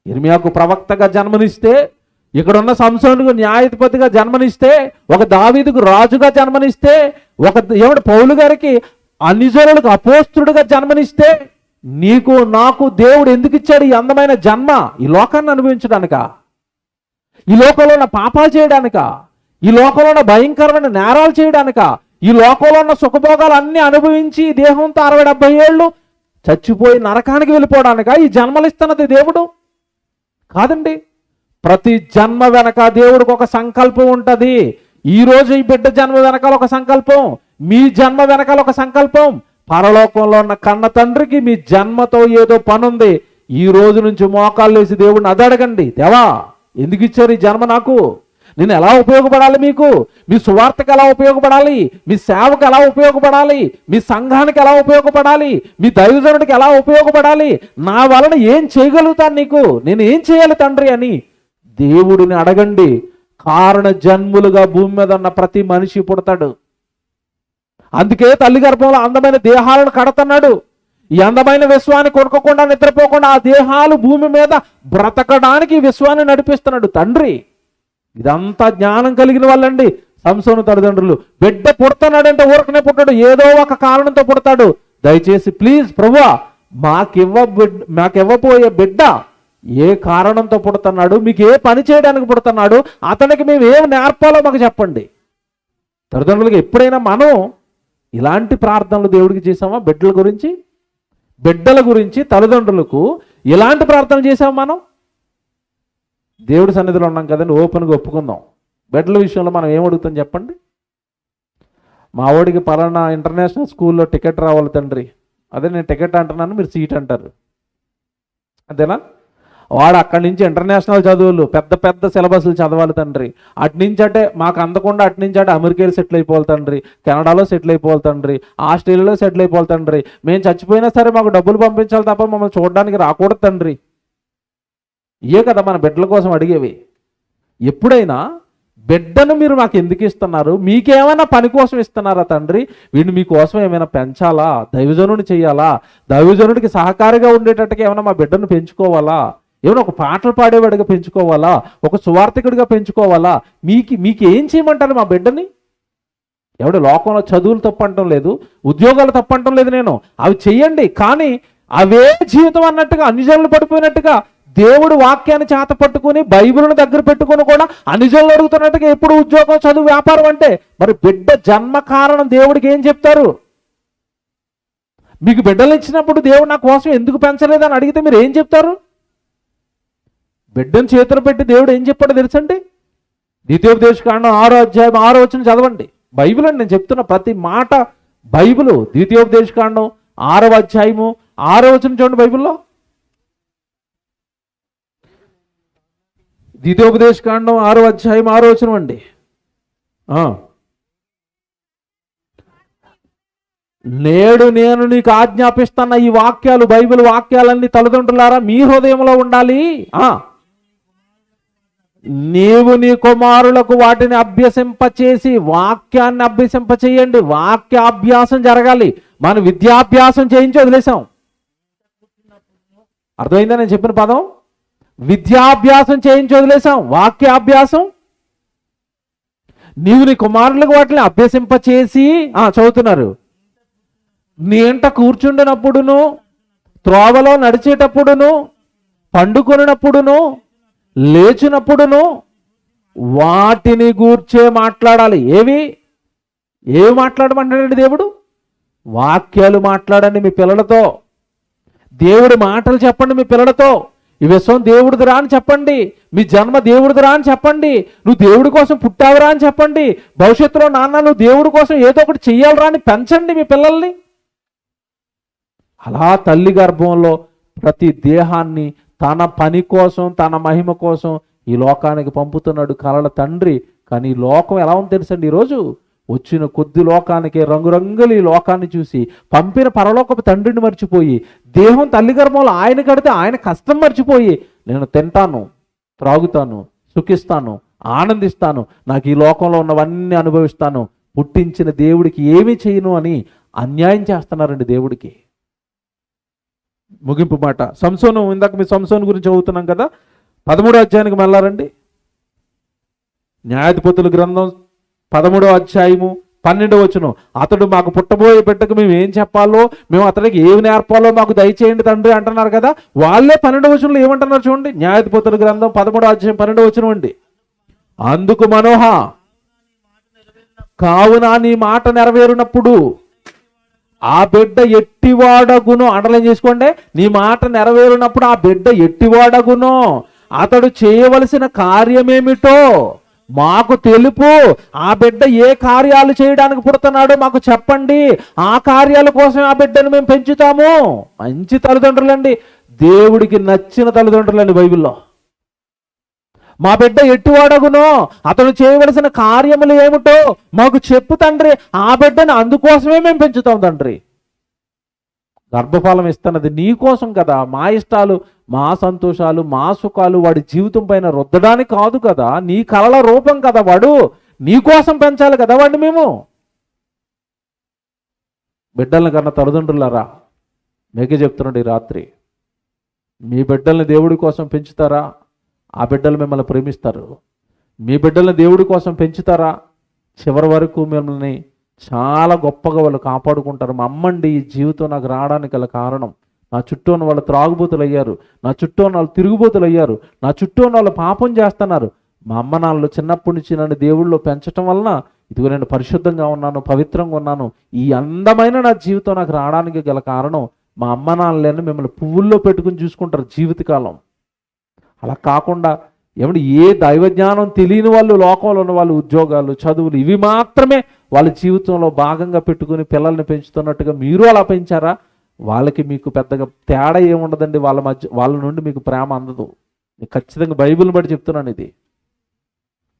ఇర్మియాకు ప్రవక్తగా జన్మనిస్తే, ఇక్కడున్న సంసోనుకు న్యాయాధిపతిగా జన్మనిస్తే, ఒక దావీదుకు రాజుగా జన్మనిస్తే, పౌలు గారికి అన్యజనులకు అపోస్తుడుగా జన్మనిస్తే, నీకు నాకు దేవుడు ఎందుకు ఇచ్చాడు ఈ అందమైన జన్మ? ఈ లోకాన్ని అనుభవించడానిక? ఈ లోకంలో ఉన్న పాపాలు చేయడానిక? ఈ లోకంలో ఉన్న భయంకరమైన నేరాలు చేయడానిక? ఈ లోకంలో ఉన్న సుఖభోగాలు అన్ని అనుభవించి దేహంతో 60-70 ఏళ్ళు చచ్చిపోయి నరకానికి వెళ్ళిపోవడానిక ఈ జన్మలిస్తున్నది దేవుడు? కాదండి. ప్రతి జన్మ వెనక దేవుడికి ఒక సంకల్పం ఉంటుంది. ఈరోజు ఈ బిడ్డ జన్మ వెనకాల ఒక సంకల్పం, మీ జన్మ వెనకాల ఒక సంకల్పం. పరలోకంలో ఉన్న కన్న తండ్రికి మీ జన్మతో ఏదో పని ఉంది. ఈ రోజు నుంచి మోకాళ్ళు వేసి దేవుడిని అడగండి, దేవా ఎందుకు ఇచ్చారు ఈ జన్మ నాకు? నేను ఎలా ఉపయోగపడాలి, మీకు మీ సువార్తకు ఎలా ఉపయోగపడాలి, మీ సేవకు ఎలా ఉపయోగపడాలి, మీ సంఘానికి ఎలా ఉపయోగపడాలి, మీ దైవజనుడికి ఎలా ఉపయోగపడాలి, నా వలన ఏం చేయగలుగుతాను నీకు, నేను ఏం చేయాలి తండ్రి అని దేవుడిని అడగండి. కారణ జన్ములుగా భూమి మీద ఉన్న ప్రతి మనిషి పుడతాడు. అందుకే తల్లి గర్భంలో అందమైన దేహాలను కడుతున్నాడు. ఈ అందమైన విశ్వాన్ని కొనుక్కోకుండా నిద్రపోకుండా ఆ దేహాలు భూమి మీద బ్రతకడానికి విశ్వాన్ని నడిపిస్తున్నాడు తండ్రి. ఇదంతా జ్ఞానం కలిగిన వాళ్ళండి సంసోను తల్లిదండ్రులు. బిడ్డ పుడతాడంటే ఊరకనే పుట్టాడు, ఏదో ఒక కారణంతో పుడతాడు. దయచేసి ప్లీజ్ ప్రభువా మాకివ్వబోయే బిడ్డ ఏ కారణంతో పుడుతున్నాడు, మీకు ఏ పని చేయడానికి పుడుతున్నాడు, అతనికి మేము ఏం నేర్పాలో మాకు చెప్పండి. తల్లిదండ్రులకి ఎప్పుడైనా మనం ఇలాంటి ప్రార్థనలు దేవుడికి చేసామా? బిడ్డల గురించి తల్లిదండ్రులకు ఇలాంటి ప్రార్థనలు చేసామా? మనం దేవుడి సన్నిధిలో ఉన్నాం కదండి, ఓపెన్గా ఒప్పుకుందాం. బిడ్డల విషయంలో మనం ఏం అడుగుతాం చెప్పండి? మా వాడికి పలానా ఇంటర్నేషనల్ స్కూల్లో టికెట్ రావాలి తండ్రి. అదే నేను టికెట్ అంటున్నాను, మీరు సీట్ అంటారు, అంతేనా? వాడు అక్కడి నుంచి ఇంటర్నేషనల్ చదువులు పెద్ద పెద్ద సిలబస్లు చదవాలి తండ్రి. అట్నుంచి అంటే మాకు అందకుండా అట్నుంచి అంటే అమెరికాలో సెటిల్ అయిపోవాలి తండ్రి, కెనడాలో సెటిల్ అయిపోవాలి తండ్రి, ఆస్ట్రేలియాలో సెటిల్ అయిపోవాలి తండ్రి. మేము చచ్చిపోయినా సరే మాకు డబ్బులు పంపించాలి తప్ప మమ్మల్ని చూడడానికి రాకూడదు తండ్రి. ఇయే కదా మన బిడ్డల కోసం అడిగేవి. ఎప్పుడైనా బిడ్డను మీరు మాకు ఎందుకు ఇస్తున్నారు, మీకేమైనా పని కోసం ఇస్తున్నారా తండ్రి? వీడిని మీకోసం ఏమైనా పెంచాలా, దైవజనుడిని చేయాలా, దైవజనుడికి సహకారిగా ఉండేటట్టుగా ఏమైనా మా బిడ్డను పెంచుకోవాలా, ఏమైనా ఒక పాటలు పాడేవాడిగా పెంచుకోవాలా, ఒక సువార్థికుడిగా పెంచుకోవాలా? మీకు ఏం చేయమంటారు మా బిడ్డని? ఎవడు లోకంలో చదువులు తప్పంటం లేదు, ఉద్యోగాలు తప్పంటం లేదు, నేను అవి చెయ్యండి. కానీ అవే జీవితం అన్నట్టుగా అన్యజనులు పడిపోయినట్టుగా దేవుడు వాక్యాన్ని చేత పట్టుకుని బైబిల్ని దగ్గర పెట్టుకుని కూడా అన్యజనులు అడుగుతున్నట్టుగా ఎప్పుడు ఉద్యోగం, చదువు, వ్యాపారం అంటే మరి బిడ్డ జన్మ కారణం దేవుడికి ఏం చెప్తారు? మీకు బిడ్డలు ఇచ్చినప్పుడు దేవుడు నా కోసం ఎందుకు పెంచలేదని అడిగితే మీరు ఏం చెప్తారు? బిడ్డను చేతులు పెట్టి దేవుడు ఏం చెప్పాడో తెలుసండి? ద్వితీయోపదేశకాండం 6వ అధ్యాయం 6వ వచనం చదవండి. బైబిల్ అండి, నేను చెప్తున్న ప్రతి మాట బైబిల్. ద్వితీయోపదేశకాండం 6వ అధ్యాయము 6వ వచనం చూడండి బైబిల్లో. ద్వితీయోపదేశకాండం 6వ అధ్యాయం 6వ వచనం అండి. నేడు నేను నీకు ఆజ్ఞాపిస్తున్న ఈ వాక్యాలు, బైబిల్ వాక్యాలన్నీ తల్లిదండ్రులారా మీ హృదయంలో ఉండాలి. నీవు నీ కుమారులకు వాటిని అభ్యసింపచేసి, వాక్యాన్ని అభ్యసింపచేయండి. వాక్యాభ్యాసం జరగాలి. మనం విద్యాభ్యాసం చేయించి వదిలేసాం. అర్థమైందా నేను చెప్పిన పదం? విద్యాభ్యాసం చేయించి వదిలేసాం. వాక్యాభ్యాసం నీవు నీ కుమారులకు వాటిని అభ్యసింపచేసి చదువుతున్నారు. నీ ఇంట కూర్చుండినప్పుడును, త్రోవలో నడిచేటప్పుడును, పండుకొనినప్పుడును, లేచినప్పుడును వాటిని గూర్చే మాట్లాడాలి. ఏవి మాట్లాడమంటాడండి దేవుడు? వాక్యాలు మాట్లాడండి మీ పిల్లలతో. దేవుడి మాటలు చెప్పండి మీ పిల్లలతో. ఈ విశ్వం దేవుడిదిరా అని చెప్పండి. మీ జన్మ దేవుడిదిరా అని చెప్పండి. నువ్వు దేవుడి కోసం పుట్టావురా అని చెప్పండి. భవిష్యత్తులో నాన్న నువ్వు దేవుడి కోసం ఏదో ఒకటి చెయ్యాలరా అని పెంచండి మీ పిల్లల్ని. అలా తల్లి గర్భంలో ప్రతి దేహాన్ని తన పని కోసం, తన మహిమ కోసం ఈ లోకానికి పంపుతున్నాడు కలల తండ్రి. కానీ ఈ లోకం ఎలా ఉంది తెలుసండి? ఈరోజు వచ్చిన కొద్ది లోకానికి రంగురంగులు ఈ లోకాన్ని చూసి పంపిన పరలోకపు తండ్రిని మర్చిపోయి, దేహం తల్లి గర్భంలో ఆయన కడితే ఆయన కష్టం మర్చిపోయి, నేను తింటాను, త్రాగుతాను, సుఖిస్తాను, ఆనందిస్తాను, నాకు ఈ లోకంలో ఉన్నవన్నీ అనుభవిస్తాను, పుట్టించిన దేవుడికి ఏమీ చేయను అని అన్యాయం చేస్తున్నారండి దేవుడికి. ముగింపు మాట సంసోను. ఇందాక మీ సంసోను గురించి చదువుతున్నాం కదా. 13వ అధ్యాయానికి వెళ్ళారండి. న్యాయాధిపతుల గ్రంథం 13వ అధ్యాయము 12వ వచనం. అతడు మాకు పుట్టబోయే బిడ్డకు మేము ఏం చెప్పాలో, మేము అతడికి ఏమి నేర్పాలో మాకు దయచేయండి తండ్రి అంటున్నారు కదా. వాళ్ళే 12వ వచనంలో ఏమంటున్నారు చూడండి. న్యాయాధిపతుల గ్రంథం 13వ అధ్యాయం 12వ వచనం అండి. అందుకు మనోహ, కావున నీ మాట నెరవేరినప్పుడు ఆ బిడ్డ ఎట్టివాడగునో, అండర్లైన్ చేసుకోండి, నీ మాట నెరవేరినప్పుడు ఆ బిడ్డ ఎట్టివాడగునో, అతడు చేయవలసిన కార్యమేమిటో మాకు తెలుపు. ఆ బిడ్డ ఏ కార్యాలు చేయడానికి పుడుతున్నాడో మాకు చెప్పండి. ఆ కార్యాల కోసం ఆ బిడ్డను మేము పెంచుతాము. మంచి తల్లిదండ్రులండి, దేవుడికి నచ్చిన తల్లిదండ్రులండి బైబిల్లో. మా బిడ్డ ఎట్టివాడగునో, అతను చేయవలసిన కార్యములు ఏమిటో మాకు చెప్పు తండ్రి. ఆ బిడ్డను అందుకోసమే మేము పెంచుతాం తండ్రి. గర్భఫలం ఇస్తున్నది నీ కోసం కదా. మా ఇష్టాలు, మా సంతోషాలు, మా సుఖాలు వాడి జీవితం పైన రుద్దడానికి కాదు కదా. నీ కలల రూపం కదా వాడు. నీ కోసం పెంచాలి కదా వాడిని మేము. బిడ్డలను కన్నా తల్లిదండ్రులారా, మీకే చెప్తున్నాడు ఈ రాత్రి, మీ బిడ్డల్ని దేవుడి కోసం పెంచుతారా? ఆ బిడ్డలు మిమ్మల్ని ప్రేమిస్తారు. మీ బిడ్డల్ని దేవుడి కోసం పెంచుతారా? చివరి వరకు మిమ్మల్ని చాలా గొప్పగా వాళ్ళు కాపాడుకుంటారు. మా అమ్మండి ఈ జీవితం నాకు రావడానికి గల కారణం. నా చుట్టూ ఉన్న వాళ్ళు త్రాగుబోతులు అయ్యారు, నా చుట్టూ ఉన్న వాళ్ళు తిరుగుబోతులు అయ్యారు, నా చుట్టూ ఉన్న వాళ్ళు పాపం చేస్తున్నారు. మా అమ్మ నాన్నలు చిన్నప్పటి నుంచి నన్ను దేవుళ్ళలో పెంచడం వలన ఇదిగో నేను పరిశుద్ధంగా ఉన్నాను, పవిత్రంగా ఉన్నాను. ఈ అందమైన నా జీవితం నాకు రావడానికి గల కారణం మా అమ్మ నాన్నలేని మిమ్మల్ని పువ్వుల్లో పెట్టుకుని చూసుకుంటారు జీవితకాలం. అలా కాకుండా ఏమంటే ఏ దైవజ్ఞానం తెలియని వాళ్ళు, లోకంలో ఉన్న వాళ్ళు ఉద్యోగాలు, చదువులు ఇవి మాత్రమే వాళ్ళ జీవితంలో భాగంగా పెట్టుకుని పిల్లల్ని పెంచుతున్నట్టుగా మీరు అలా పెంచారా? వాళ్ళకి మీకు పెద్దగా తేడా ఏముండదండి. వాళ్ళ నుండి మీకు ప్రేమ అందదు. ఖచ్చితంగా బైబిల్ని బట్టి చెప్తున్నాను ఇది.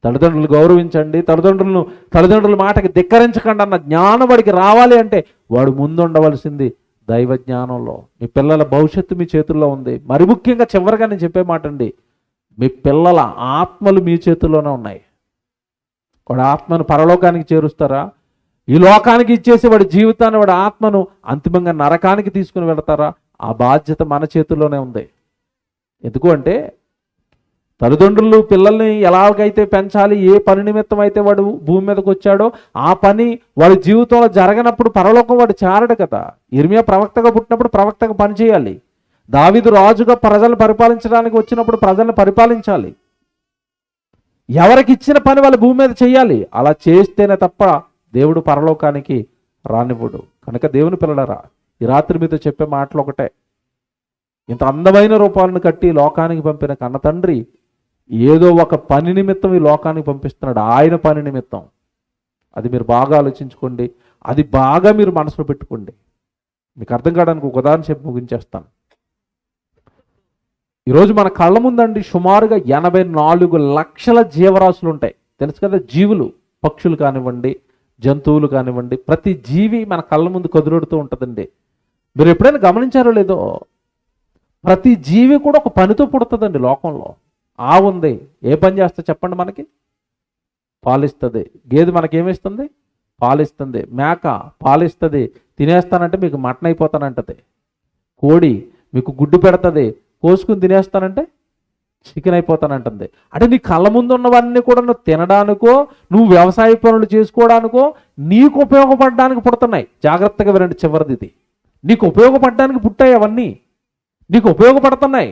తల్లిదండ్రులు గౌరవించండి. తల్లిదండ్రుల మాటకి ధిక్కరించకండి అన్న జ్ఞానం వాడికి రావాలి అంటే వాడు ముందు ఉండవలసింది దైవ జ్ఞానంలో. మీ పిల్లల భవిష్యత్తు మీ చేతుల్లో ఉంది. మరి ముఖ్యంగా చివరిగా నేను చెప్పే మాట అండి, మీ పిల్లల ఆత్మలు మీ చేతుల్లోనే ఉన్నాయి. వాడి ఆత్మను పరలోకానికి చేరుస్తారా? ఈ లోకానికి ఇచ్చేసి వాడి జీవితాన్ని, వాడి ఆత్మను అంతిమంగా నరకానికి తీసుకుని వెళతారా? ఆ బాధ్యత మన చేతుల్లోనే ఉంది. ఎందుకు అంటే తల్లిదండ్రులు పిల్లల్ని ఎలాగైతే పెంచాలి, ఏ పని నిమిత్తం అయితే వాడు భూమి మీదకి వచ్చాడో ఆ పని వాడి జీవితంలో జరగనప్పుడు పరలోకం వాడు చేరడు కదా. ఇర్మియా ప్రవక్తగా పుట్టినప్పుడు ప్రవక్తగా పని చేయాలి. దావీదు రాజుగా ప్రజలను పరిపాలించడానికి వచ్చినప్పుడు ప్రజలను పరిపాలించాలి. ఎవరికి ఇచ్చిన పని వాళ్ళు భూమి మీద చేయాలి. అలా చేస్తేనే తప్ప దేవుడు పరలోకానికి రానివ్వడు. కనుక దేవుని పిల్లలరా, ఈ రాత్రి మీతో చెప్పే మాటలు ఒకటే, ఇంత అందమైన రూపాలను కట్టి లోకానికి పంపిన కన్న తండ్రి ఏదో ఒక పని నిమిత్తం ఈ లోకానికి పంపిస్తున్నాడు. ఆయన పని నిమిత్తం. అది మీరు బాగా ఆలోచించుకోండి. అది బాగా మీరు మనసులో పెట్టుకోండి. మీకు అర్థం కావడానికి ఒక ఉదాహరణ చెప్పి ముగించేస్తాను. ఈరోజు మన కళ్ళ ముందండి సుమారుగా 84 లక్షల జీవరాశులు ఉంటాయి. తెలుసు కదా, జీవులు, పక్షులు కానివ్వండి, జంతువులు కానివ్వండి, ప్రతి జీవి మన కళ్ళ ముందు కదులుడుతూ ఉంటుందండి. మీరు ఎప్పుడైనా గమనించారో లేదో, ప్రతి జీవి కూడా ఒక పనితో పుడుతుందండి లోకంలో. ఆవు ఉంది, ఏ పని చేస్తే చెప్పండి మనకి? పాలిస్తుంది. గేదె మనకేమిస్తుంది? పాలిస్తుంది. మేక పాలిస్తుంది. తినేస్తానంటే మీకు మటన్ అయిపోతానంటది. కోడి మీకు గుడ్డు పెడుతుంది, కోసుకుని తినేస్తానంటే చికెన్ అయిపోతానంటుంది. అంటే నీ కళ్ళ ముందు ఉన్నవన్నీ కూడా నువ్వు తినడానికో, నువ్వు వ్యవసాయ పనులు చేసుకోవడానికో, నీకు ఉపయోగపడడానికి పుడుతున్నాయి. జాగ్రత్తగా వినండి, చివరిది ఇది. నీకు ఉపయోగపడడానికి పుట్టాయి అవన్నీ, నీకు ఉపయోగపడుతున్నాయి.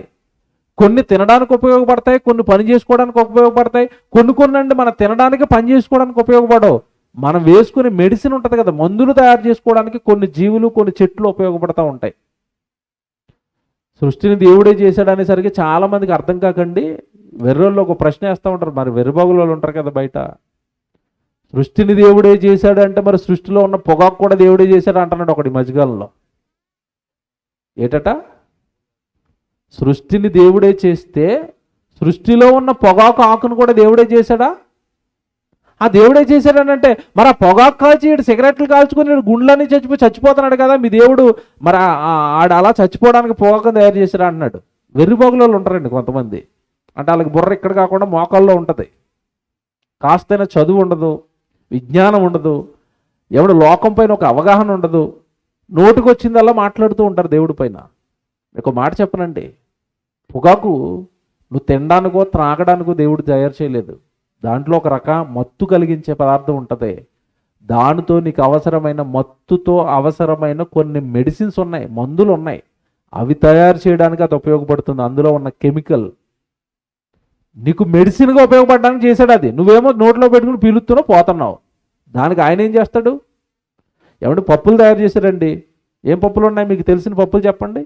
కొన్ని తినడానికి ఉపయోగపడతాయి, కొన్ని పని చేసుకోవడానికి ఉపయోగపడతాయి, కొన్ని అండి మన తినడానికి పని చేసుకోవడానికి ఉపయోగపడవు. మనం వేసుకునే మెడిసిన్ ఉంటుంది కదా, మందులు తయారు చేసుకోవడానికి కొన్ని జీవులు కొన్ని చెట్లు ఉపయోగపడతా ఉంటాయి. సృష్టిని దేవుడే చేశాడు అనేసరికి చాలామందికి అర్థం కాకండి వెర్రోళ్ళు ఒక ప్రశ్న వేస్తూ ఉంటారు. మరి వెర్రిబాగులు ఉంటారు కదా బయట, సృష్టిని దేవుడే చేశాడు అంటే మరి సృష్టిలో ఉన్న పొగాకు కూడా దేవుడే చేశాడు అంటున్నాడు ఒకటి మధ్యకాలంలో. ఏటట? సృష్టిని దేవుడే చేస్తే సృష్టిలో ఉన్న పొగాకు ఆకును కూడా దేవుడే చేశాడా? ఆ దేవుడే చేశాడనంటే మరి ఆ పొగాకు కాల్చి సిగరెట్లు కాల్చుకుని గుండ్లన్నీ చచ్చిపోతున్నాడు కదా మీ దేవుడు, మరి ఆడ అలా చచ్చిపోవడానికి పొగాకు తయారు చేశాడా అన్నాడు. వెర్రిబాగులో ఉంటారండి కొంతమంది. అంటే వాళ్ళకి బుర్ర ఇక్కడ కాకుండా మోకాల్లో ఉంటుంది, కాస్తైనా చదువు ఉండదు, విజ్ఞానం ఉండదు, ఎవడు లోకం పైన ఒక అవగాహన ఉండదు, నోటికి వచ్చిందల్లా మాట్లాడుతూ ఉంటారు దేవుడి పైన. మీకు మాట చెప్పనండి, పొగాకు నువ్వు తినడానికో త్రాగడానికో దేవుడు తయారు చేయలేదు. దాంట్లో ఒక రకం మత్తు కలిగించే పదార్థం ఉంటుంది. దానితో నీకు అవసరమైన మత్తుతో అవసరమైన కొన్ని మెడిసిన్స్ ఉన్నాయి, మందులు ఉన్నాయి, అవి తయారు చేయడానికి అది ఉపయోగపడుతుంది. అందులో ఉన్న కెమికల్ నీకు మెడిసిన్గా ఉపయోగపడడానికి చేశాడు. అది నువ్వేమో నోట్లో పెట్టుకుని పీలుస్తున్నావు, పోతున్నావు. దానికి ఆయన ఏం చేస్తాడు? ఏమంటే పప్పులు తయారు చేశారండి. ఏం పప్పులు ఉన్నాయి మీకు తెలిసిన పప్పులు చెప్పండి?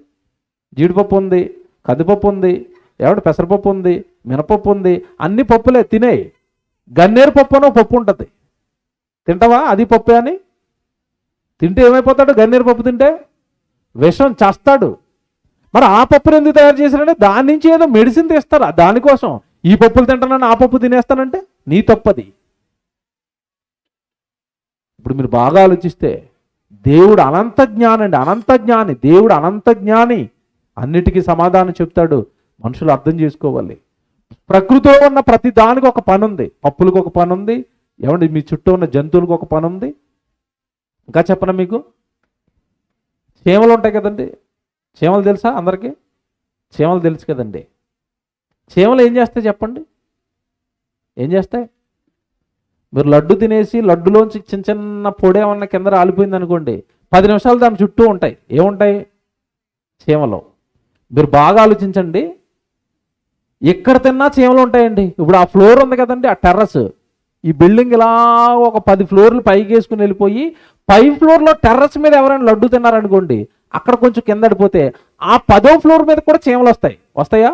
జీడిపప్పు ఉంది, కందిపప్పు ఉంది, ఏమంటే పెసరపప్పు ఉంది, మినపప్పు ఉంది, అన్ని పప్పులే తినేయి. గన్నేరు పప్పు అని పప్పు ఉంటుంది, తింటావా? అది పప్పే అని తింటే ఏమైపోతాడు? గన్నేరు పప్పు తింటే విషం చేస్తాడు. మరి ఆ పప్పును ఎందుకు తయారు చేశారంటే దాని నుంచి ఏదో మెడిసిన్ తీస్తారు దానికోసం. ఈ పప్పులు తింటానని ఆ పప్పు తినేస్తానంటే నీ తప్పది. ఇప్పుడు మీరు బాగా ఆలోచిస్తే దేవుడు అనంత జ్ఞాని అండి, అనంత జ్ఞాని. దేవుడు అనంత జ్ఞాని, అన్నిటికీ సమాధానం చెప్తాడు. మనుషులు అర్థం చేసుకోవాలి. ప్రకృతిలో ఉన్న ప్రతి దానికి ఒక పని ఉంది. పప్పులకు ఒక పని ఉంది, ఏమండి మీ చుట్టూ ఉన్న జంతువులకు ఒక పని ఉంది. ఇంకా చెప్పనా మీకు? చీమలు ఉంటాయి కదండి, చీమలు తెలుసా అందరికీ? చీమలు తెలుసు కదండి. చీమలు ఏం చేస్తాయి చెప్పండి? ఏం చేస్తాయి? మీరు లడ్డు తినేసి లడ్డులోంచి చిన్న చిన్న పొడి ఏమన్నా కింద రాలిపోయింది అనుకోండి, 10 నిమిషాలు దాని చుట్టూ ఉంటాయి. ఏముంటాయి? చీమలు. మీరు బాగా ఆలోచించండి, ఎక్కడ తిన్నా చీమలు ఉంటాయండి. ఇప్పుడు ఆ ఫ్లోర్ ఉంది కదండి, ఆ టెర్రస్, ఈ బిల్డింగ్ ఇలా ఒక 10 ఫ్లోర్లు పైకి వేసుకుని వెళ్ళిపోయి 5వ ఫ్లోర్లో టెర్రస్ మీద ఎవరైనా లడ్డు తిన్నారనుకోండి, అక్కడ కొంచెం కింద పడిపోతే ఆ 10వ ఫ్లోర్ మీద కూడా చీమలు వస్తాయి. వస్తాయా?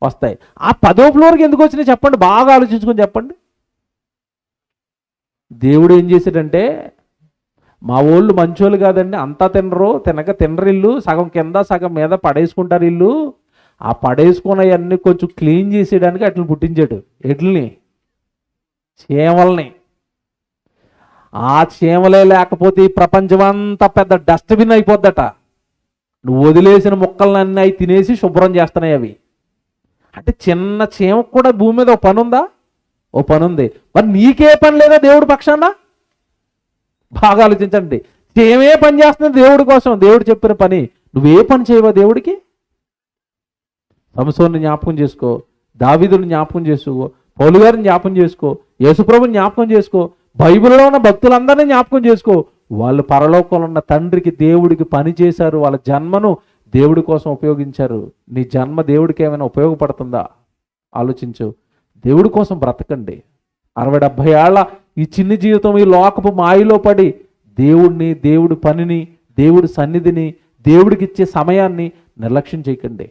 వస్తాయి. ఆ 10వ ఫ్లోర్కి ఎందుకు వచ్చినాయి చెప్పండి? బాగా ఆలోచించుకొని చెప్పండి. దేవుడు ఏం చేశాడంటే, మా వాళ్ళు మంచోళ్ళు కాదండి, అంతా తినరు, తినరు, ఇల్లు సగం కింద సగం మీద పడేసుకుంటారు ఇల్లు. ఆ పడేసుకున్నవన్నీ కొంచెం క్లీన్ చేసేయడానికి అట్లా పుట్టించాడు. ఎట్లని? చీమల్ని. ఆ చీమలే లేకపోతే ఈ ప్రపంచం అంతా పెద్ద డస్ట్బిన్ అయిపోద్దట. నువ్వు వదిలేసిన మొక్కలన్నీ అవి తినేసి శుభ్రం చేస్తున్నాయి అవి. అంటే చిన్న చీమకు కూడా భూమి మీద ఒక పని ఉందా? ఓ పని ఉంది. మరి నీకే పని లేదా దేవుడి పక్షాన? బాగా ఆలోచించండి. చీమే పని చేస్తుంది దేవుడి కోసం, దేవుడు చెప్పిన పని. నువ్వే పని చేయవా దేవుడికి? సంసోన్ని జ్ఞాపకం చేసుకో, దావీదుని జ్ఞాపకం చేసుకో, పౌలు గారిని జ్ఞాపకం చేసుకో, యేసుప్రభుని జ్ఞాపకం చేసుకో, బైబిల్లో ఉన్న భక్తులందరినీ జ్ఞాపకం చేసుకో. వాళ్ళు పరలోకంలో ఉన్న తండ్రికి దేవుడికి పని చేశారు, వాళ్ళ జన్మను దేవుడి కోసం ఉపయోగించారు. నీ జన్మ దేవుడికి ఏమైనా ఉపయోగపడుతుందా? ఆలోచించు. దేవుడి కోసం బ్రతకండి. 60-70 ఏళ్ళ ఈ చిన్ని జీవితం ఈ లోకపు మాయలో పడి దేవుడిని, దేవుడి పనిని, దేవుడి సన్నిధిని, దేవుడికి ఇచ్చే సమయాన్ని నిర్లక్ష్యం చేయకండి.